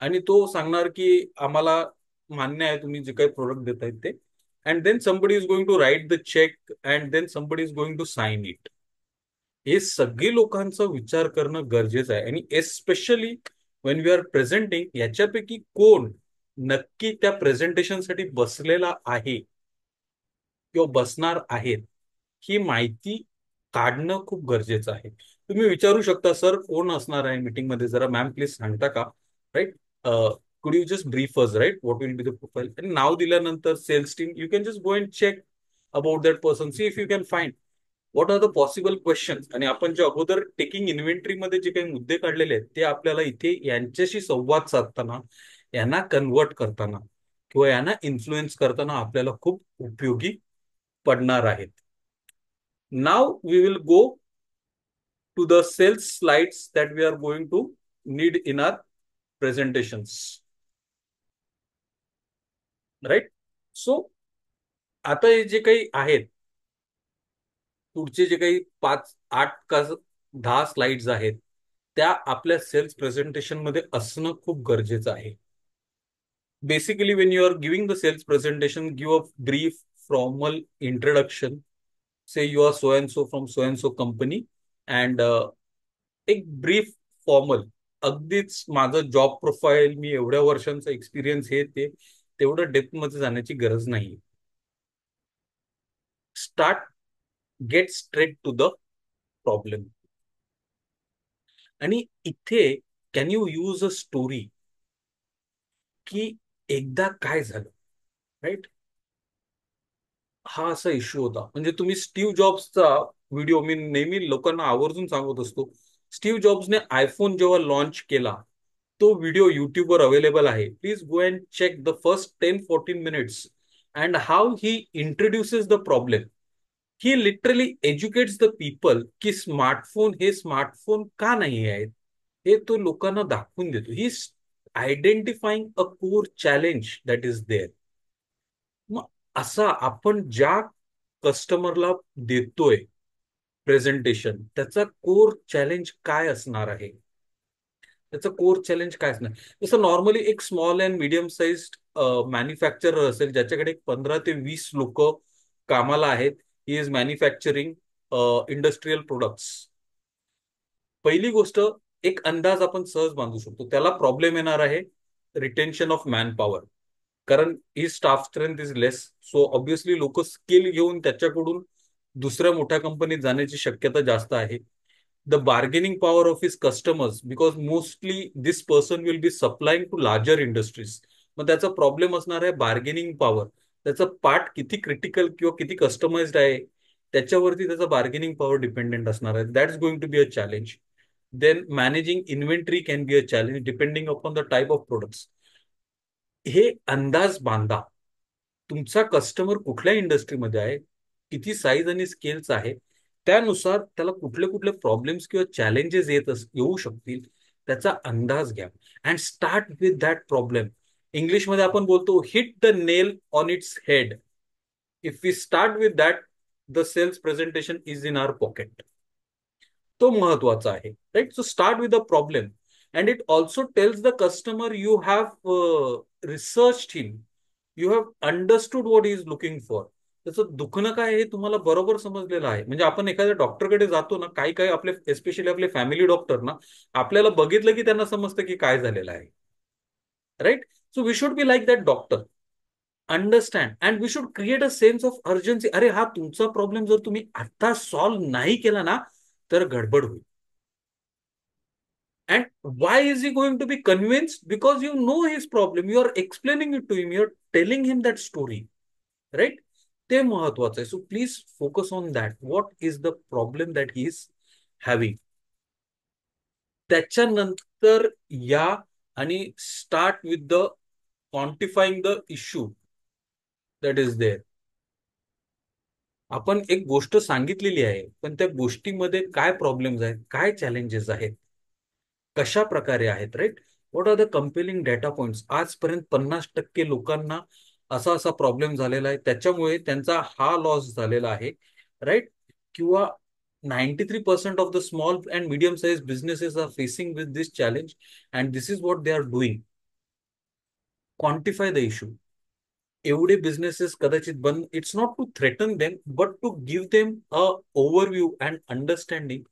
आणि तो सांगणार की आम्हाला मान्य आहे तुम्ही जे काही प्रोडक्ट देतायत ते. And then somebody is going to write the cheque and then somebody is going to sign it. हे सगळे लोकांचा विचार करणं गरजेचं आहे. आणि especially when we are presenting, याच्यापैकी कोण नक्की त्या प्रेझेंटेशनसाठी बसलेला आहे किंवा बसणार आहेत, ही माहिती काढणं खूप गरजेचं आहे. तुम्ही विचारू शकता सर कोण असणार आहे मीटिंगमध्ये, जरा मॅम प्लीज सांगता का, right. Could you just brief us, right, what will be the profile. आणि नाव दिल्यानंतर sales team you can just go and check about that person, see if you can find what are the possible questions. आणि आपण जे अगोदर taking इन्व्हेंटरीमध्ये जे काही मुद्दे काढलेले आहेत ते आपल्याला इथे यांच्याशी संवाद साधताना, यांना कन्वर्ट करताना किंवा यांना इन्फ्लुएन्स करताना आपल्याला खूप उपयोगी पडणार आहेत. Now we will go to the sales slides that we are going to need in our presentations. Right? So, आता हे जे काही आहेत, पुढचे जे काही 5, 8 का 10 स्लाइड्स आहेत, त्या आपल्या सेल्स प्रेझेंटेशन मध्ये असणं खूप गरजेचं आहे. Basically when you are giving the sales presentation, give a brief formal introduction, say you are so and so from so and so company, and एक ब्रीफ फॉर्मल, अगदीच माझं जॉब प्रोफाईल, मी एवढ्या वर्षांचा एक्सपिरियन्स, हे ते तेवढं डेप्थ मध्ये जाण्याची गरज नाही. Start, get straight to the problem. आणि इथे can you use a story, की एकदा काय झालं, राईट, हा असा इश्यू होता. म्हणजे तुम्ही स्टीव्ह जॉब्सचा व्हिडिओ मी नेहमी लोकांना आवर्जून सांगत असतो. स्टीव्ह जॉब्सने आयफोन जेव्हा लॉन्च केला, तो व्हिडिओ युट्यूबवर अवेलेबल आहे. Please go and check the first 10-14 minutes and how he introduces the problem. He literally educates the people की स्मार्टफोन हे स्मार्टफोन का नाही आहेत, हे तो लोकांना दाखवून देतो. He identifying a core challenge that is there. मग असा आपण ज्या कस्टमरला देतोय प्रेझेंटेशन, त्याचा कोर चॅलेंज काय असणार आहे, त्याचं कोर चॅलेंज काय असणार. जसं नॉर्मली एक small and medium size manufacturer असेल, ज्याच्याकडे 15 ते 20 लोक कामाला आहेत, he is manufacturing industrial products. पहिली गोष्ट, एक अंदाज आपण सहज बांधू शकतो, त्याला प्रॉब्लेम येणार आहे रिटेन्शन ऑफ मॅन पॉवर, कारण ही staff strength is less. So obviously लोक स्किल घेऊन त्याच्याकडून दुसऱ्या मोठ्या कंपनीत जाण्याची शक्यता जास्त आहे. The bargaining power of his customers, because mostly this person will be supplying to larger industries. मग त्याचा प्रॉब्लेम असणार आहे बार्गेनिंग पॉवर. त्याचा पार्ट किती क्रिटिकल किंवा किती कस्टमाइज्ड आहे, त्याच्यावरती त्याचा बार्गेनिंग पॉवर डिपेंडेंट असणार आहे. That's going to be a challenge. Then managing inventory can be a challenge depending upon the type of products. हे अंदाज बांधा, तुमचा कस्टमर कुठल्या इंडस्ट्रीमध्ये आहे, किती साईज आणि स्केलचा आहे, त्यानुसार त्याला कुठले कुठले प्रॉब्लेम्स किंवा चॅलेंजेस येऊ शकतील, त्याचा अंदाज घ्या. And start with that problem. इंग्लिशमध्ये आपण बोलतो hit the nail on its head. If we start with that, the sales presentation is in our pocket. तो महत्वाचा आहे, right. So start with the problem and it also tells the customer you have research him, you have understood what is looking for. त्याचं दुखणं काय हे तुम्हाला बरोबर समजलेलं आहे. म्हणजे आपण एखाद्या डॉक्टरकडे जातो ना, काही काही आपले एस्पेशली आपले फॅमिली डॉक्टर ना, आपल्याला बघितलं की त्यांना समजतं की काय झालेलं आहे, right. So we should be like that doctor, understand and we should create a sense of urgency. अरे हा तुमचा प्रॉब्लेम जर तुम्ही आता सॉल्व्ह नाही केला ना, तर गडबड होईल. And why is he going to be convinced? Because you know his problem. You are explaining it to him. You are telling him that story. Right? ते महत्वाचं आहे. So please focus on that. What is the problem that he is having? त्याच्यानंतर या आणि start with the quantifying the issue that is there. आपण एक गोष्ट सांगितलेली आहे, पण त्या गोष्टीमध्ये काय प्रॉब्लेम्स आहेत, काय चॅलेंजेस आहेत, कशा प्रकारे आहेत, right. What are the compelling data points. आजपर्यंत 50% लोकांना असा असा प्रॉब्लेम झालेला आहे, त्याच्यामुळे त्यांचा हा लॉस झालेला आहे, राईट? किंवा 93% of the small and medium size businesses are facing with this challenge, and this is what they are doing. Quantify the issue. एवढे बिझनेसेस कदाचित बंद, it's not to threaten them but to give them a overview and understanding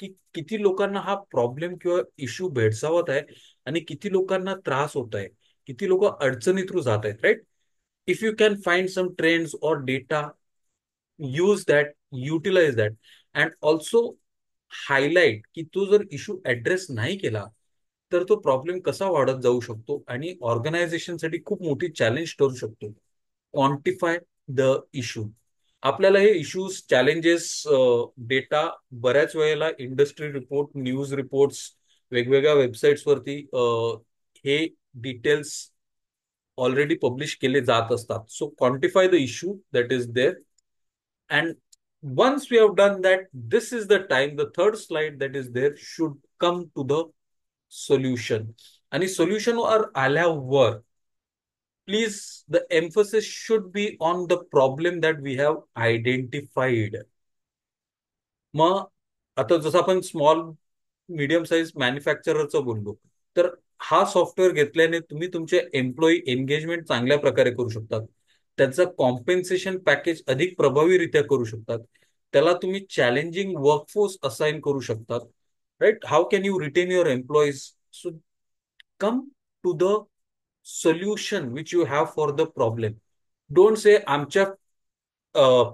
की किती लोकांना हा problem किंवा issue भेडसावत आहे, आणि किती लोकांना त्रास होत आहे, किती लोक अडचणी थ्रू जात आहेत, right? If you can find some trends or data, use that, utilise that, and also highlight की तो जर इश्यू ऍड्रेस नाही केला तर तो प्रॉब्लेम कसा वाढत जाऊ शकतो आणि ऑर्गनायझेशनसाठी खूप मोठी चॅलेंज ठरू शकतो. Quantify the issue. आपल्याला हे इश्यूज, चॅलेंजेस, डेटा बऱ्याच वेळेला इंडस्ट्री रिपोर्ट, न्यूज रिपोर्ट्स, वेगवेगळ्या वेबसाईट्सवरती हे डिटेल्स ऑलरेडी पब्लिश केले जात असतात. So quantify the issue that is there. And once we have done that, this is the time, the third slide that is there should come to the solution. आणि solution वर आल्यावर, please, the emphasis should be on the problem that we have identified. मग आता जसं आपण small medium size मॅन्युफॅक्चररचं बोललो, तर हा सॉफ्टवेअर घेतल्याने तुम्ही तुमचे एम्प्लॉई एंगेजमेंट चांगल्या प्रकारे करू शकतात. त्याचं कॉम्पेन्सेशन पॅकेज अधिक प्रभावीरित्या करू शकतात. त्याला तुम्ही चॅलेंजिंग वर्कफोर्स असाइन करू शकतात, right? How can you retain your employees? So come to the solution which you have for the problem. Don't say आमच्या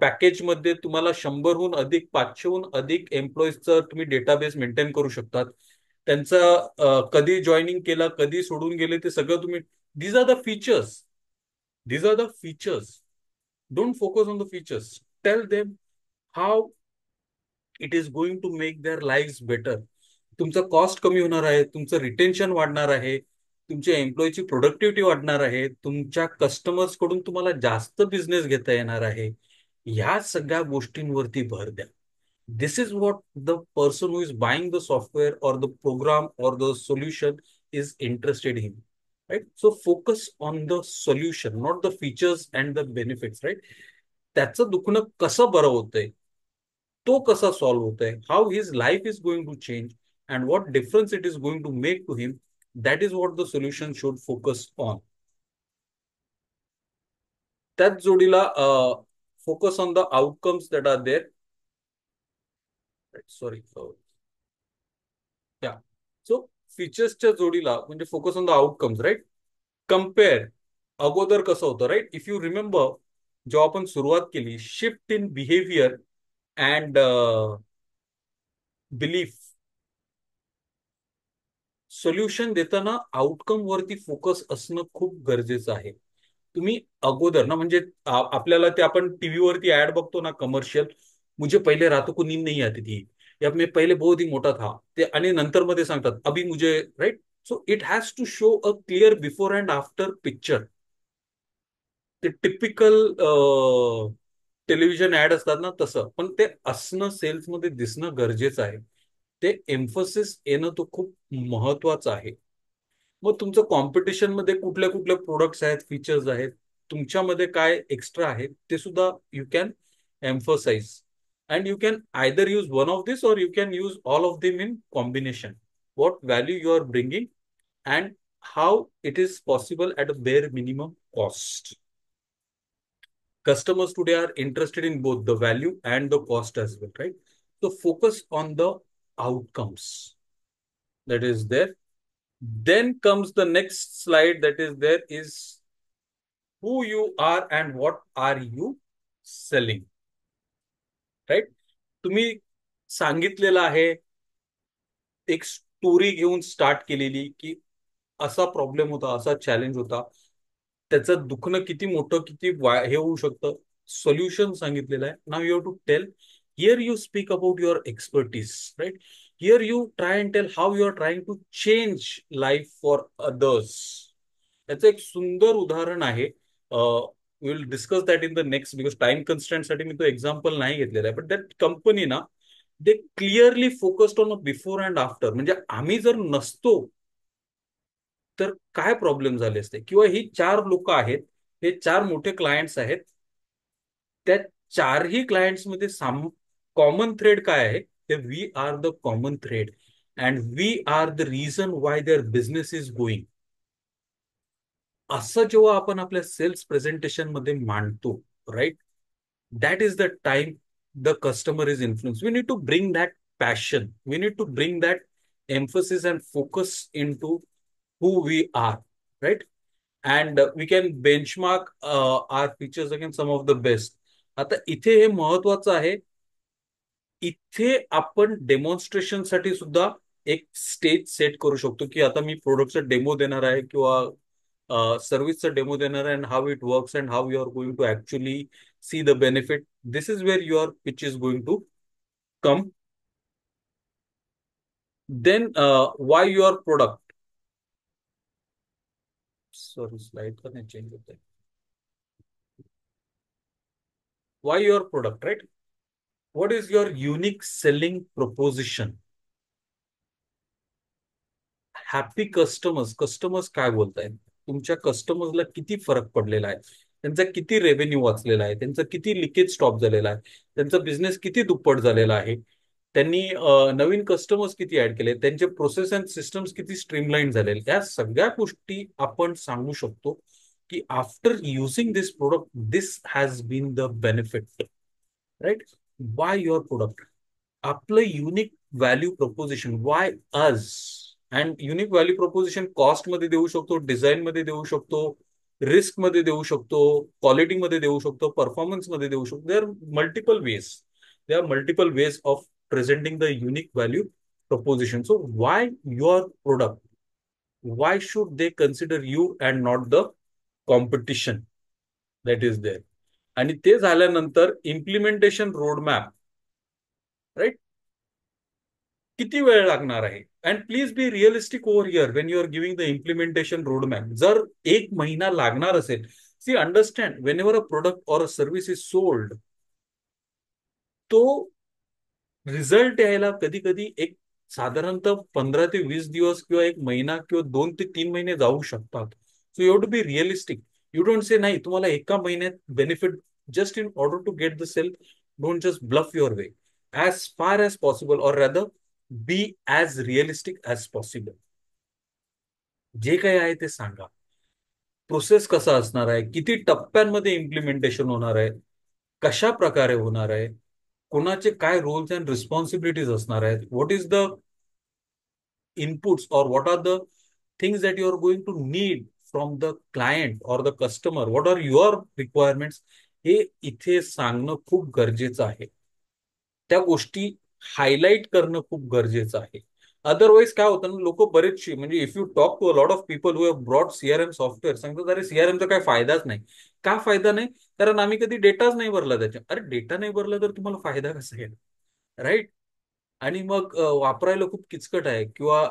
पॅकेजमध्ये तुम्हाला 100हून अधिक, 500हून अधिक एम्प्लॉईजचं तुम्ही डेटाबेस मेंटेन करू शकतात. त्यांचं कधी जॉईनिंग केलं, कधी सोडून गेले, ते सगळं तुम्ही, these are the features. These are the features. Don't focus on the features. Tell them how it is going to make their lives better. तुमचा कॉस्ट कमी होणार आहे, तुमचं रिटेन्शन वाढणार आहे, तुमच्या एम्प्लॉईची प्रोडक्टिव्हिटी वाढणार आहे, तुमच्या कस्टमर्स कडून तुम्हाला जास्त बिझनेस घेता येणार आहे. ह्या सगळ्या गोष्टींवरती भर द्या. This is what the person who is buying the software or the program or the solution is interested in, right? So focus on the solution, not the features and the benefits, right? त्याचं दुखणं कसं बरं होतंय, तो कसा solve होतोय, how his life is going to change, and what difference it is going to make to him, that is what the solution should focus on. त्याच जोडीला focus on the outcomes that are there. Sorry, yeah. So फीचर्सच्या जोडीला म्हणजे focus on the outcomes, right? Compare. अगोदर कसं होतं, right? If you remember, जेव्हा आपण सुरुवात केली, shift in behaviour and belief. Solution देताना आउटकम वरती फोकस असणं खूप गरजेचं आहे. तुम्ही अगोदर ना, म्हणजे आपल्याला ते, आपण टीव्ही वरती ऍड बघतो ना, कमर्शियल, मुझे पहिले रातों को नींद नहीं आती थी, या मैं पहिले बहुत ही मोठा था, ते आणि नंतर मध्ये सांगतात अभी मुझे, right? So it has to show a clear before and after picture. ते टिपिकल टेलिव्हिजन ऍड असतात ना, तसं पण ते असणं, सेल्समध्ये दिसणं गरजेचं आहे. ते एम्फोसिस येणं तो खूप महत्वाचं आहे. मग तुमचं कॉम्पिटिशन मध्ये कुठल्या कुठल्या प्रोडक्ट्स आहेत, फीचर्स आहेत, तुमच्यामध्ये काय एक्स्ट्रा आहेत, ते सुद्धा you can emphasise. And you can either use one of this or you can use all of them in combination. What value you are bringing and how it is possible at a bare minimum cost. Customers today are interested in both the value and the cost as well, right? So focus on the outcomes that is there. Then comes the next slide that is there is who you are and what are you selling, right? तुम्ही सांगितलेलं आहे, एक story घेऊन start केलेली की असा problem होता, असा चॅलेंज होता, त्याचं दुखणं किती मोठं, किती हे होऊ शकतं, सोल्युशन सांगितलेलं आहे. Now you have to tell, here you speak about your expertise, right? Here you try and tell how you are trying to change life for others. याचं एक सुंदर उदाहरण आहे. We will discuss that in the next, because time कन्स्टंटसाठी मी तो example नाही घेतलेला आहे. बट दॅट कंपनी ना, they clearly focused on before and after. म्हणजे आम्ही जर नसतो तर काय प्रॉब्लेम झाले असते, किंवा ही 4 लोक आहेत, हे 4 मोठे क्लायंट्स आहेत. त्या चारही क्लायंट्समध्ये कॉमन थ्रेड काय आहे? ते we are the common thread and we are the reason why their business is going. असं जेव्हा आपण आपल्या सेल्स प्रेझेंटेशन मध्ये मांडतो, right, that is the time the customer is influence. We need to bring that passion, we need to bring that emphasis and focus into who we are, right? And we can benchmark our features against some of the best. आता इथे हे महत्वाचं आहे. इथे आपण डेमॉन्स्ट्रेशनसाठी सुद्धा एक stage set करू शकतो, की आता मी प्रोडक्टचा डेमो देणार आहे किंवा सर्व्हिसचा डेमो देणार आहे, and how it works and how you are going to actually see the benefit. This is where your pitch is going to come. Then why your product, sorry slide का नाही change होत आहे. Why your product, right? What is your unique selling proposition? Happy customers, customers काय बोलतायत, तुमच्या कस्टमर्सला किती फरक पडलेला आहे, त्यांचा किती रेव्हेन्यू वाचलेला आहे, त्यांचा किती लिकेज स्टॉप झालेला आहे, त्यांचा बिझनेस किती दुप्पट झालेला आहे, त्यांनी नवीन कस्टमर्स किती ऍड केले, त्यांचे प्रोसेस अँड सिस्टम्स किती स्ट्रीमलाईन झालेले, या सगळ्या गोष्टी आपण सांगू शकतो की after using this product this has been the benefit, right? Why your product, आपलं unique value proposition, why us. And unique value proposition cost मध्ये देऊ शकतो, डिझाईन मध्ये देऊ शकतो, रिस्क मध्ये देऊ शकतो, क्वालिटी मध्ये देऊ शकतो, परफॉर्मन्स मध्ये देऊ शकतो. There multiple ways, they are multiple ways of presenting the unique value proposition. So why your product, why should they consider you and not the competition that is there. आणि ते झाल्यानंतर implementation roadmap, right, किती वेळ लागणार आहे. And please be realistic over here when you are giving the implementation roadmap. जर 1 महिना लागणार असेल, see understand whenever a product or a service is sold, तो रिझल्ट यायला कधी कधी एक साधारणतः 15 ते 20 दिवस किंवा 1 महिना किंवा 2 ते 3 महिने जाऊ शकतात. So you have to be realistic. You don't say नाही तुम्हाला एका महिन्यात benefit just in order to get the sale. Don't just bluff your way. As far as possible or rather be as realistic as possible. जे काही आहे ते सांगा. Process कसा असणार आहे, किती टप्प्यांमध्ये इम्प्लिमेंटेशन होणार आहे, कशा प्रकारे होणार आहे, कोणाचे काय रोल्स अँड रिस्पॉन्सिबिलिटीज असणार आहेत, what is the inputs or what are the things that you are going to need from the client or the customer, what are your requirements, हे इथे सांगणं खूप गरजेचं आहे. त्या गोष्टी हायलाइट करणं खूप गरजेचं आहे. अदरवाईज काय होतं ना, लोक बरेचशी, म्हणजे if you talk to a lot of people who have broad CRM software, सांगतात अरे सीआरएमचा काय फायदाच नाही. का फायदा नाही? कारण आम्ही कधी डेटाच नाही भरला त्याच्या. अरे डेटा नाही भरला तर तुम्हाला फायदा कसा येईल, राईट? आणि मग वापरायला खूप किचकट आहे किंवा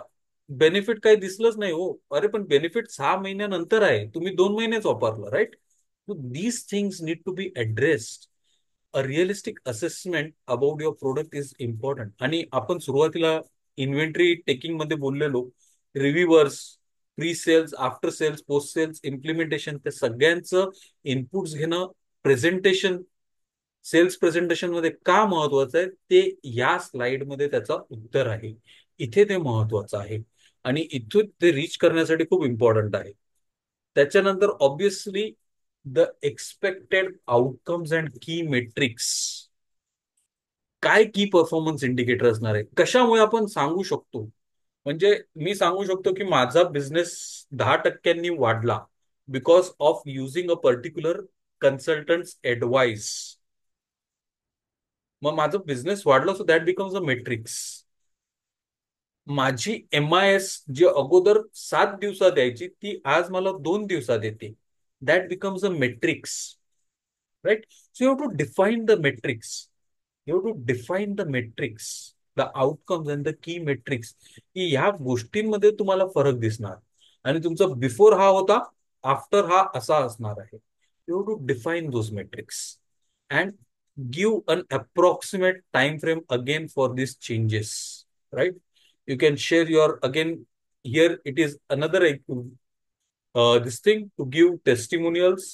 बेनिफिट काही दिसलंच नाही हो. अरे पण बेनिफिट 6 महिन्यानंतर आहे, तुम्ही 2 महिनेच वापरलं, right? These things need to be addressed. A realistic assessment about your product is important. आणि आपण सुरुवातीला इन्व्हेंटरी टेकिंग मध्ये बोललेलो, reviewers, pre sales, after sales, post sales, implementation, त्या सगळ्यांचं इनपुट्स घेणं प्रेझेंटेशन, सेल्स प्रेझेंटेशन मध्ये का महत्वाचं आहे ते या स्लाइडमध्ये त्याचं उत्तर आहे. इथे ते महत्वाचं आहे आणि इथून ते रीच करण्यासाठी खूप इम्पॉर्टंट आहे. त्याच्यानंतर obviously the expected outcomes and की मेट्रिक्स. काय की परफॉर्मन्स इंडिकेटर असणार आहे, कशामुळे आपण सांगू शकतो. म्हणजे मी सांगू शकतो की माझा बिझनेस 10% वाढला because of using a particular consultants advice. मग माझं बिझनेस वाढलं, so that becomes a matrix. माझी MIS जी अगोदर 7 दिवसात द्यायची ती आज मला 2 दिवसात येते. That becomes a metrics, right? So you have to define the metrics. You have to define the metrics, the outcomes and the key metrics, की ह्या गोष्टींमध्ये तुम्हाला फरक दिसणार. आणि तुमचा बिफोर हा होता, आफ्टर हा असा असणार आहे. You have to define those metrics and give an approximate time frame again for these changes, right? You can share your, again, here it is another this thing to give testimonials,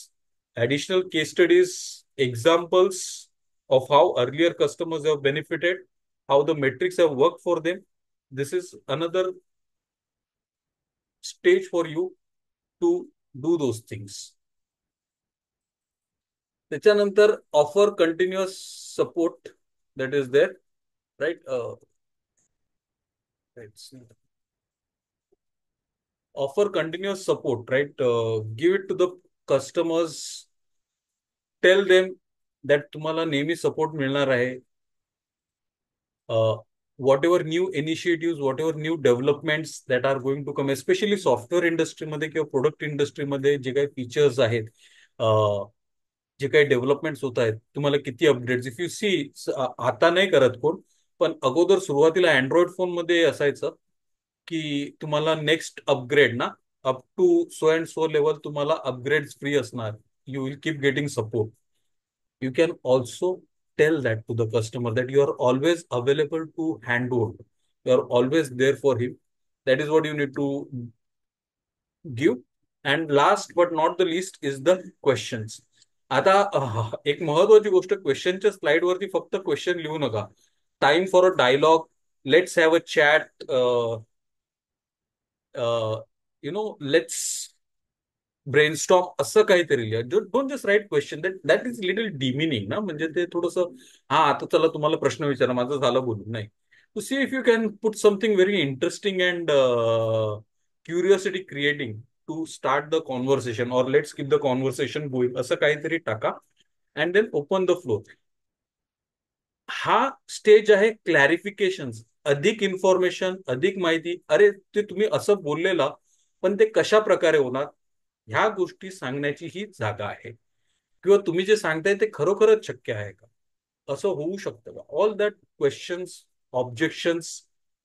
additional case studies, examples of how earlier customers have benefited, how the metrics have worked for them. This is another stage for you to do those things. त्याच्यानंतर offer continuous support that is there, right? Let's see. Offer continuous support, right? Give it to the customers. Tell them that तुम्हाला नेहमी support मिळणार आहे. Whatever new initiatives, whatever new developments that are going to come, especially software इंडस्ट्रीमध्ये किंवा product इंडस्ट्रीमध्ये जे काही features आहेत, जे काही डेव्हलपमेंट्स होत आहेत, तुम्हाला किती अपडेट्स, इफ यू सी, आता नाही करत कोण, पण अगोदर सुरुवातीला अँड्रॉइड फोनमध्ये असायचं की तुम्हाला नेक्स्ट अपग्रेड ना, up to so and so level तुम्हाला अपग्रेड फ्री असणार. You will keep getting support. You can also tell that to the customer that you are always available to handhold. You are always there for him. That is what you need to give. And last but not the least is the questions. आता एक महत्वाची गोष्ट, क्वेश्चनच्या slide वरती फक्त question लिहू नका. Time for a dialogue, let's have a chat, let's brainstorm, असं काहीतरी लिहा. Don't just write question. That is little demeaning ना, म्हणजे ते थोडंसं, हा आता चला तुम्हाला प्रश्न विचारा, माझं झालं बोलून नाही. To see if you can put something very interesting and curiosity creating to start the conversation, or let's keep the conversation going, असं काहीतरी टाका. And then open the flow. हा स्टेज आहे क्लॅरिफिकेशन, अधिक इन्फॉर्मेशन, अधिक माहिती. अरे ते तुम्ही असं बोललेला, पण ते कशा प्रकारे होणार, ह्या गोष्टी सांगण्याची ही जागा आहे. किंवा तुम्ही जे सांगताय ते खरोखरच शक्य आहे का, असं होऊ शकतं का. ऑल दॅट क्वेश्चन्स, ऑब्जेक्शन्स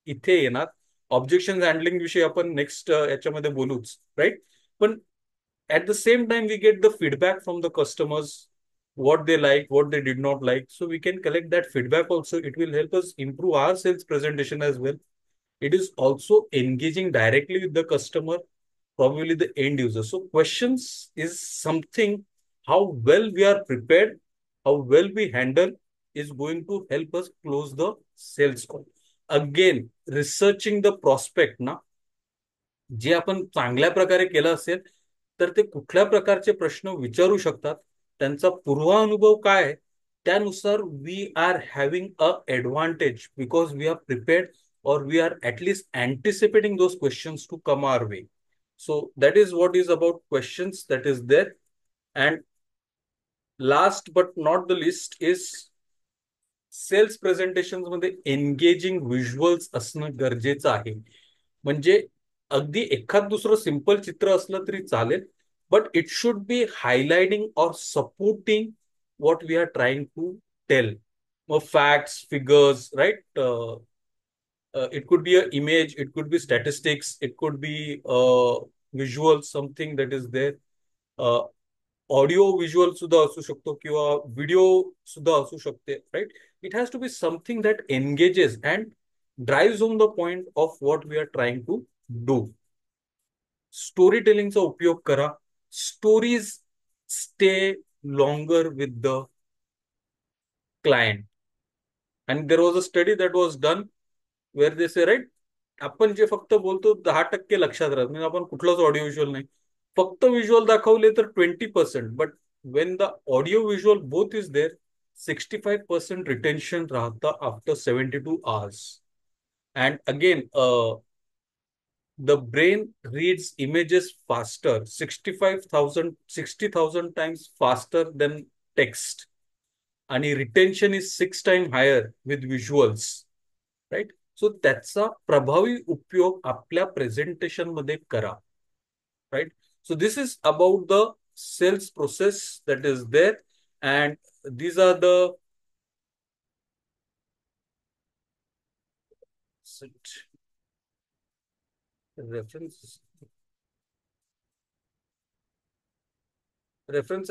इथे येणार. ऑब्जेक्शन हँडलिंग विषयी आपण नेक्स्ट याच्यामध्ये बोलूच, राईट. पण at the same time we get the feedback from the customers, what they like, what they did not like, so we can collect that feedback also. It will help us improve our sales presentation as well. It is also engaging directly with the customer, probably the end user. So questions is something, how well we are prepared, how well we handle, is going to help us close the sales call. Again, researching the prospect ना, जे आपण चांगल्या प्रकारे केलं असेल तर ते कुठल्या प्रकारचे प्रश्न विचारू शकतात, त्यांचा पूर्वानुभव काय आहे, त्यानुसार we are having a advantage because we are prepared, or we are at least anticipating those questions to come our way. So that is what is about questions that is there. And last but not the least is sales presentation मध्ये engaging visuals असणं गरजेचं आहे. म्हणजे अगदी एखाद दुसरं simple चित्र असलं तरी चालेल, but it should be highlighting or supporting what we are trying to tell. मग facts, figures, right. It could be an image, it could be statistics, it could be visual, something that is there. Audio visual सुद्धा असू शकतो किंवा video सुद्धा असू शकते, right. It has to be something that engages and drive on the point of what we are trying to do. Story टेलिंगचा उपयोग करा. Stories stay longer with the client. And there was a study that was done where they say, right, आपण जे फक्त बोलतो 10% लक्षात राहत, म्हणजे आपण कुठलाच ऑडिओ व्हिज्युअल नाही, फक्त व्हिज्युअल दाखवले तर 20%, but when the audio visual both is there, 65% retention राहतं after 72 hours. And again the brain reads images faster, 60,000 times faster than text, आणि रिटेन्शन इज 6 times higher with visuals, right. So त्याचा प्रभावी उपयोग आपल्या प्रेझेंटेशन मध्ये करा, right. So this is about the sales process that is there. And these are the reference reference.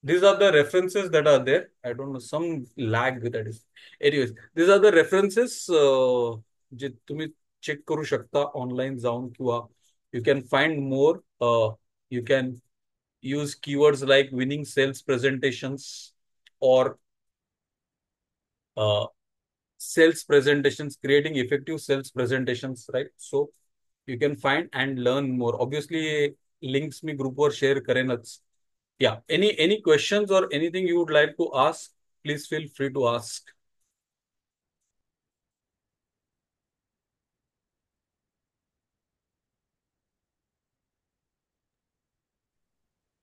These are the references that are there. I don't know, some lag that is. Anyways, these are the references जे तुम्ही check करू शकता online जाऊन, किंवा you can find more. You can use keywords like winning sales presentations or uh, sales presentations, creating effective sales presentations, right? So you can find and learn more. Obviously, links me group or share karenach. Yeah. Any questions or anything you would like to ask? Please feel free to ask.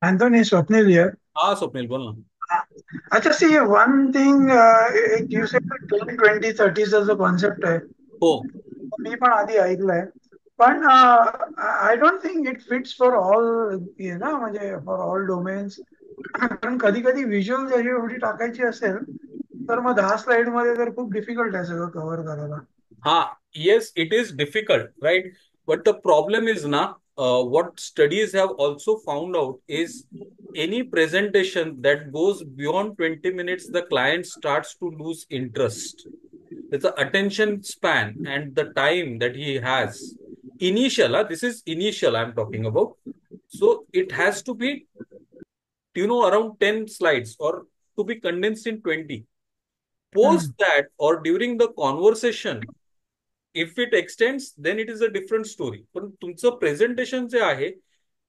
Anthony, Swapnil here.
हाँ स्वप्निल बोल ना.
अच्छा, see, one thing, you said that 10, 20, 30 चा concept आहे.
हो.
मी पण आधी ऐकलंय. पण I don't think it fits for all, ना, म्हणजे फॉर ऑल डोमेन्स. कारण कधी कधी व्हिज्युअल जरी एवढी टाकायची असेल, तर मग 10 स्लाइड मध्ये तर खूप डिफिकल्ट आहे सगळं कव्हर करायला.
Yes, it is difficult, right? But the problem is now, what studies have also found out is any presentation that goes beyond 20 minutes, the client starts to lose interest. There's the attention span and the time that he has. Initial, this is initial I'm talking about. So it has to be, around 10 slides or to be condensed in 20. Post
हम्म.
that or during the conversation, if it extends then it is a different story. पण तुमचं presentation जे आहे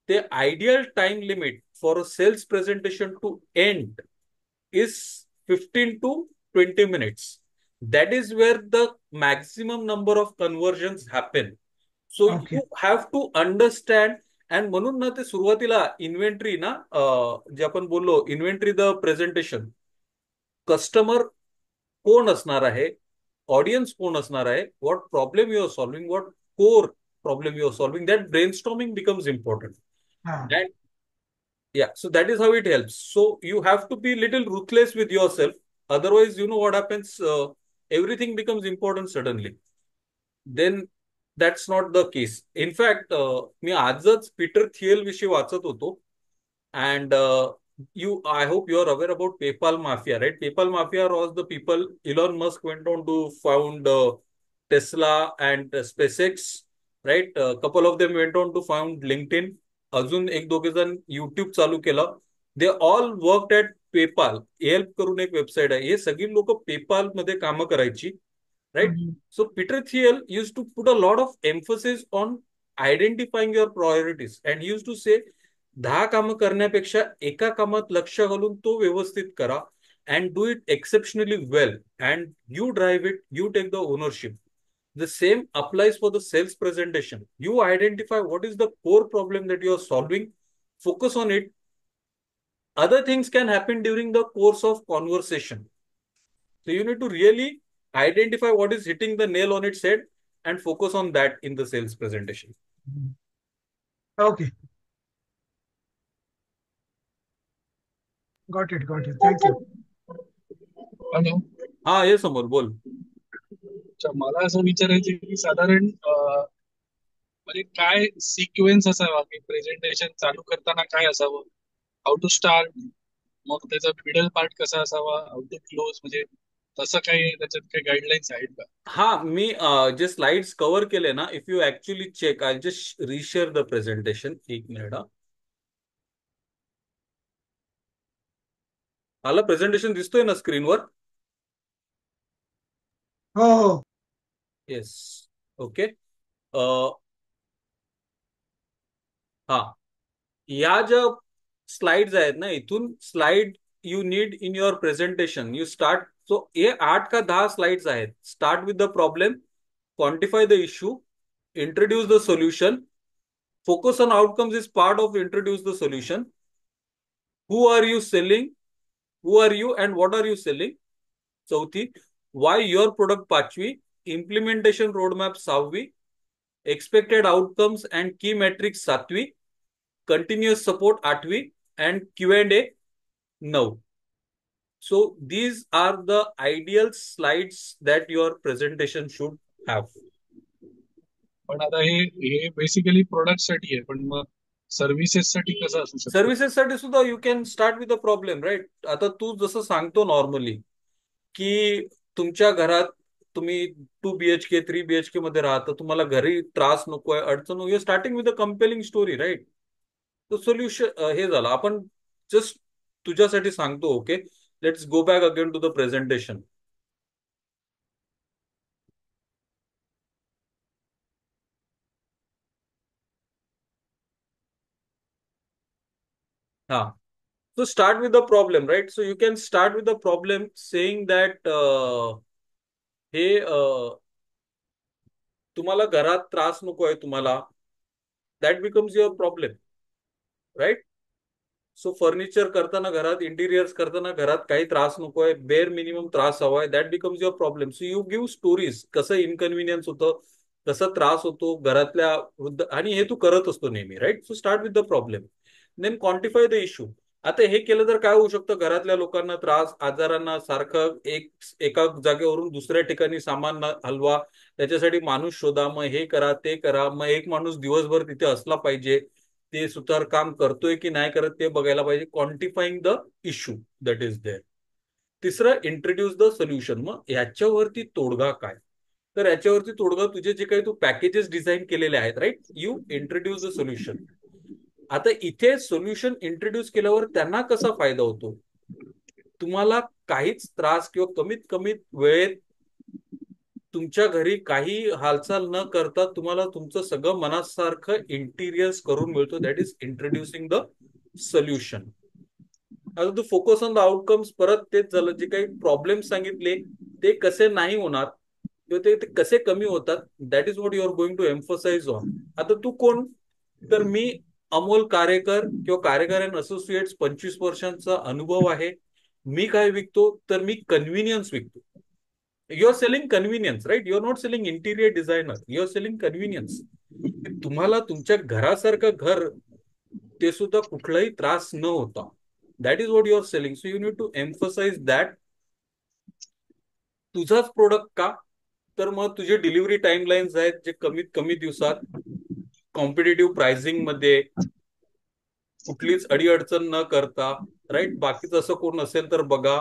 ते ideal time limit for a sales presentation to end is 15 to 20 minutes. That is where the maximum number of conversions happen. So
okay.
you have to understand. And म्हणून ना ते सुरुवातीला inventory ना, जे आपण बोललो इन्व्हेंटरी द प्रेझेंटेशन, कस्टमर कोण असणार आहे, ऑडियन्स कोण असणार आहे, what problem you are solving, what core problem you are solving, that brainstorming becomes important.
हा.
And yeah, so that is how it helps. So you have to be little ruthless with yourself. Otherwise, you know what happens? Everything becomes important suddenly. Then that's not the case. In fact, मी आजच Peter थियल विषयी वाचत होतो. And I hope you are aware about PayPal Mafia, right? PayPal Mafia was the people Elon Musk went on to found Tesla and SpaceX, right? A couple of them went on to found LinkedIn. अजून एक दोघे जण YouTube चालू केलं. They all worked at PayPal. Help करून एक website आहे. हे सगळी लोक पेपाल मध्ये कामं करायची, right?
Hmm.
So Peter Thiel used to put a lot of emphasis on identifying your priorities and used to say 10 कामं करण्यापेक्षा एका कामात लक्ष घालून तो व्यवस्थित करा and do it exceptionally well and you drive it, you take the ownership. The same applies for the sales presentation. You identify what is the core problem that you are solving, focus on it. Other things can happen during the course of conversation. So you need to really identify what is hitting the nail on its head and focus on that in the sales presentation.
Okay. Got it, got it. Thank you.
Hello.
हा ये समोर बोल.
अच्छा, मला असं विचारायचं आहे की साधारण म्हणजे काय सिक्वेन्स असावा की प्रेझेंटेशन चालू करताना काय असावं, हाऊ टू स्टार्ट, मग त्याचा मिडल पार्ट कसा असावा, हाऊ टू क्लोज, म्हणजे तसं काही त्याच्यात काही गाईडलाईन्स आहेत का?
हा मी जे स्लाइड्स कव्हर केले ना, if you actually check, I just reshare the presentation. एक मिनिट हा. मला प्रेझेंटेशन दिसतोय ना स्क्रीनवर?
हो हो.
येस. ओके. हा, या ज्या स्लाइड्स आहेत ना, इथून slide you need in your presentation, you start. So हे 8 का 10 स्लाइड्स आहेत. Start with the problem, quantify the issue, introduce the solution, focus on outcomes is part of introduce the solution. Who are you selling? Who are you and what are you selling? चौथी, why your product पाचवी, implementation roadmap 6वी, expected outcomes and key metrics 7वी, continuous support 8वी and Q&A 9. So these are the ideal slides that your presentation should have.
पण आता हे हे basically product साठी आहे, पण मग सर्व्हिसेस साठी कसं असू शकतं?
सर्व्हिसेससाठी सुद्धा you can start with a problem, right? आता तू जसं सांगतो नॉर्मली की तुमच्या घरात तुम्ही 2 BHK 3 BHK मध्ये राहता, तुम्हाला घरी त्रास नकोय, अडचण नको, starting with a compelling story, right? तो सोल्युशन हे झालं. आपण जस्ट तुझ्यासाठी सांगतो. Okay, let's go back again to the presentation. हा, so start with the problem, right? So you can start with the problem saying that हे तुम्हाला घरात त्रास नको आहे तुम्हाला. That becomes your problem, right? So furniture करताना घरात, इंटिरियर्स करताना घरात काही त्रास नको आहे, बेअर मिनिमम त्रास हवा आहे. That becomes your problem. So you give stories, कसं इनकन्व्हिनियन्स होतं, कसा त्रास होतो घरातल्या वृद्ध, आणि हे तू करत असतो नेहमी, right? So start with the problem, then quantify the issue. आता हे केलं तर काय होऊ शकतं? घरातल्या लोकांना त्रास, आजारांना, सारखं एका जागेवरून दुसऱ्या ठिकाणी सामान हलवा, त्याच्यासाठी माणूस शोधा, मग हे करा ते करा, मग एक माणूस दिवसभर तिथे असला पाहिजे, ते सुतार काम करतोय की नाही करत ते बघायला पाहिजे. Quantifying the issue that is there. तिसरं, इंट्रोड्यूस द सोल्युशन. मग ह्याच्यावरती तोडगा काय? तर याच्यावरती तोडगा, तुझे जे काही तू पॅकेजेस डिझाईन केलेले आहेत, right, you introduce the solution. आता इथे सोल्युशन इंट्रोड्यूस केल्यावर त्यांना कसा फायदा होतो? तुम्हाला काहीच त्रास किंवा कमीत कमी वेळेत तुमच्या घरी काही हालचाल न करता तुम्हाला तुमचं सगळं मनासारखं इंटिरियर्स करून मिळतो. That is introducing the solution. आता तू फोकस ऑन द आउटकम्स, परत तेच झालं. जे काही प्रॉब्लेम सांगितले ते कसे नाही होणार किंवा ते कसे कमी होतात, that is what you are going to emphasize on. आता तू कोण? तर मी अमोल कारेकर किंवा कारेकर अँड असोसिएट्स, 25 वर्षांचा अनुभव आहे. मी काय विकतो? तर मी कन्व्हिनियन्स विकतो. You are selling convenience, right? You are not selling interior designer, you are selling convenience. तुम्हाला तुमच्या घरासारखं घर, ते सुद्धा कुठलाही त्रास न होता. That is what you are selling. So you need to emphasise that. तुझाच प्रोडक्ट का? तर मग तुझे डिलिव्हरी टाइमलाईन्स आहेत जे कमीत कमी दिवसात, कॉम्पिटेटिव्ह प्राइसिंग मध्ये, कुठलीच अडीअडचण न करता, राईट? बाकीचं असं कोण असेल तर बघा,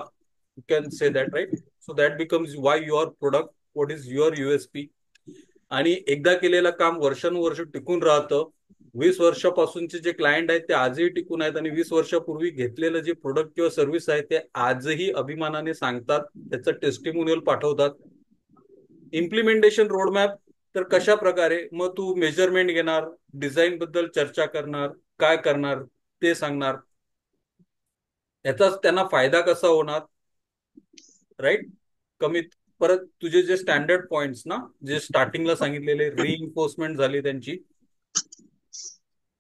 you can say that, right? So that becomes why your product, what is your USP. आणि एकदा केलेलं काम वर्षानुवर्ष टिकून राहतं. 20 वर्षापासूनचे जे क्लायंट आहेत ते आजही टिकून आहेत, आणि 20 वर्षापूर्वी घेतलेलं जे प्रोडक्ट किंवा सर्व्हिस आहे ते आजही अभिमानाने सांगतात, त्याचं टेस्टिमोनियल पाठवतात. इम्प्लिमेंटेशन रोडमॅप, तर कशा प्रकारे? मग तू मेजरमेंट घेणार, डिझाईन बद्दल चर्चा करणार, काय करणार ते सांगणार, याचा त्यांना फायदा कसा होणार, राईट? कमीत, परत तुझे जे स्टँडर्ड पॉइंट्स ना, जे स्टार्टिंगला सांगितलेले, रिइन्फोर्समेंट झाली त्यांची.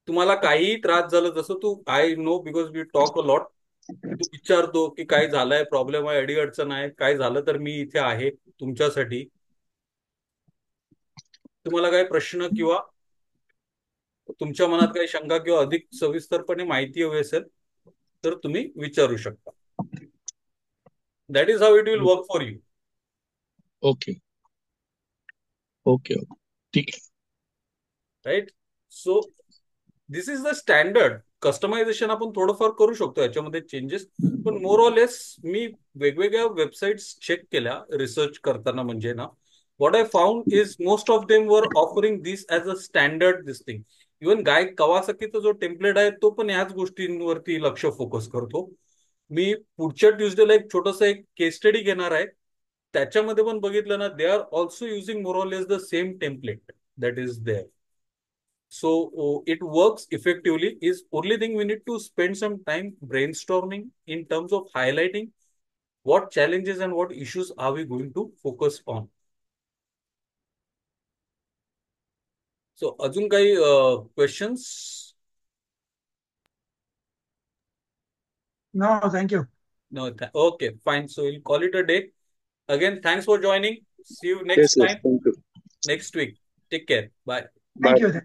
तुम्हाला काहीही त्रास झाला, जसं तू, I know because we talk a lot, तू विचारतो की काय झालंय, प्रॉब्लेम आहे, अडीअडचण आहे, काय झालं तर मी इथे आहे तुमच्यासाठी. तुम्हाला काही प्रश्न किंवा तुमच्या मनात काही शंका किंवा अधिक सविस्तरपणे माहिती हवी असेल तर तुम्ही विचारू शकता. That is how it will work for you.
Okay okay okay, ठीक आहे.
Right? So this is the standard. Customization आपण थोडंफार करू शकतो याच्यामध्ये चेंजेस, पण मोर ऑर लेस मी वेगवेगळ्या वेबसाईट्स चेक केल्या रिसर्च करताना. म्हणजे ना, what I found is most of them were offering this as a standard this thing. Even Guy कवासाकीचा जो टेम्पलेट आहे तो पण याच गोष्टींवरती लक्ष फोकस करतो. मी पुढच्या ट्युजडेला एक छोटंसं एक केस स्टडी घेणार आहे, त्याच्यामध्ये पण बघितलं ना, they are also using more or less the same template that is there. So it works effectively. Is only thing we need to spend some time brainstorming in terms of highlighting what challenges and what issues are we going to focus on. So अजून काही questions?
No, thank you.
No. Okay, fine. So we'll call it a day. Again, thanks for joining. See you
yes
next
yes,
time,
thank you.
next week. Take care. Bye.
Bye.
Thank you.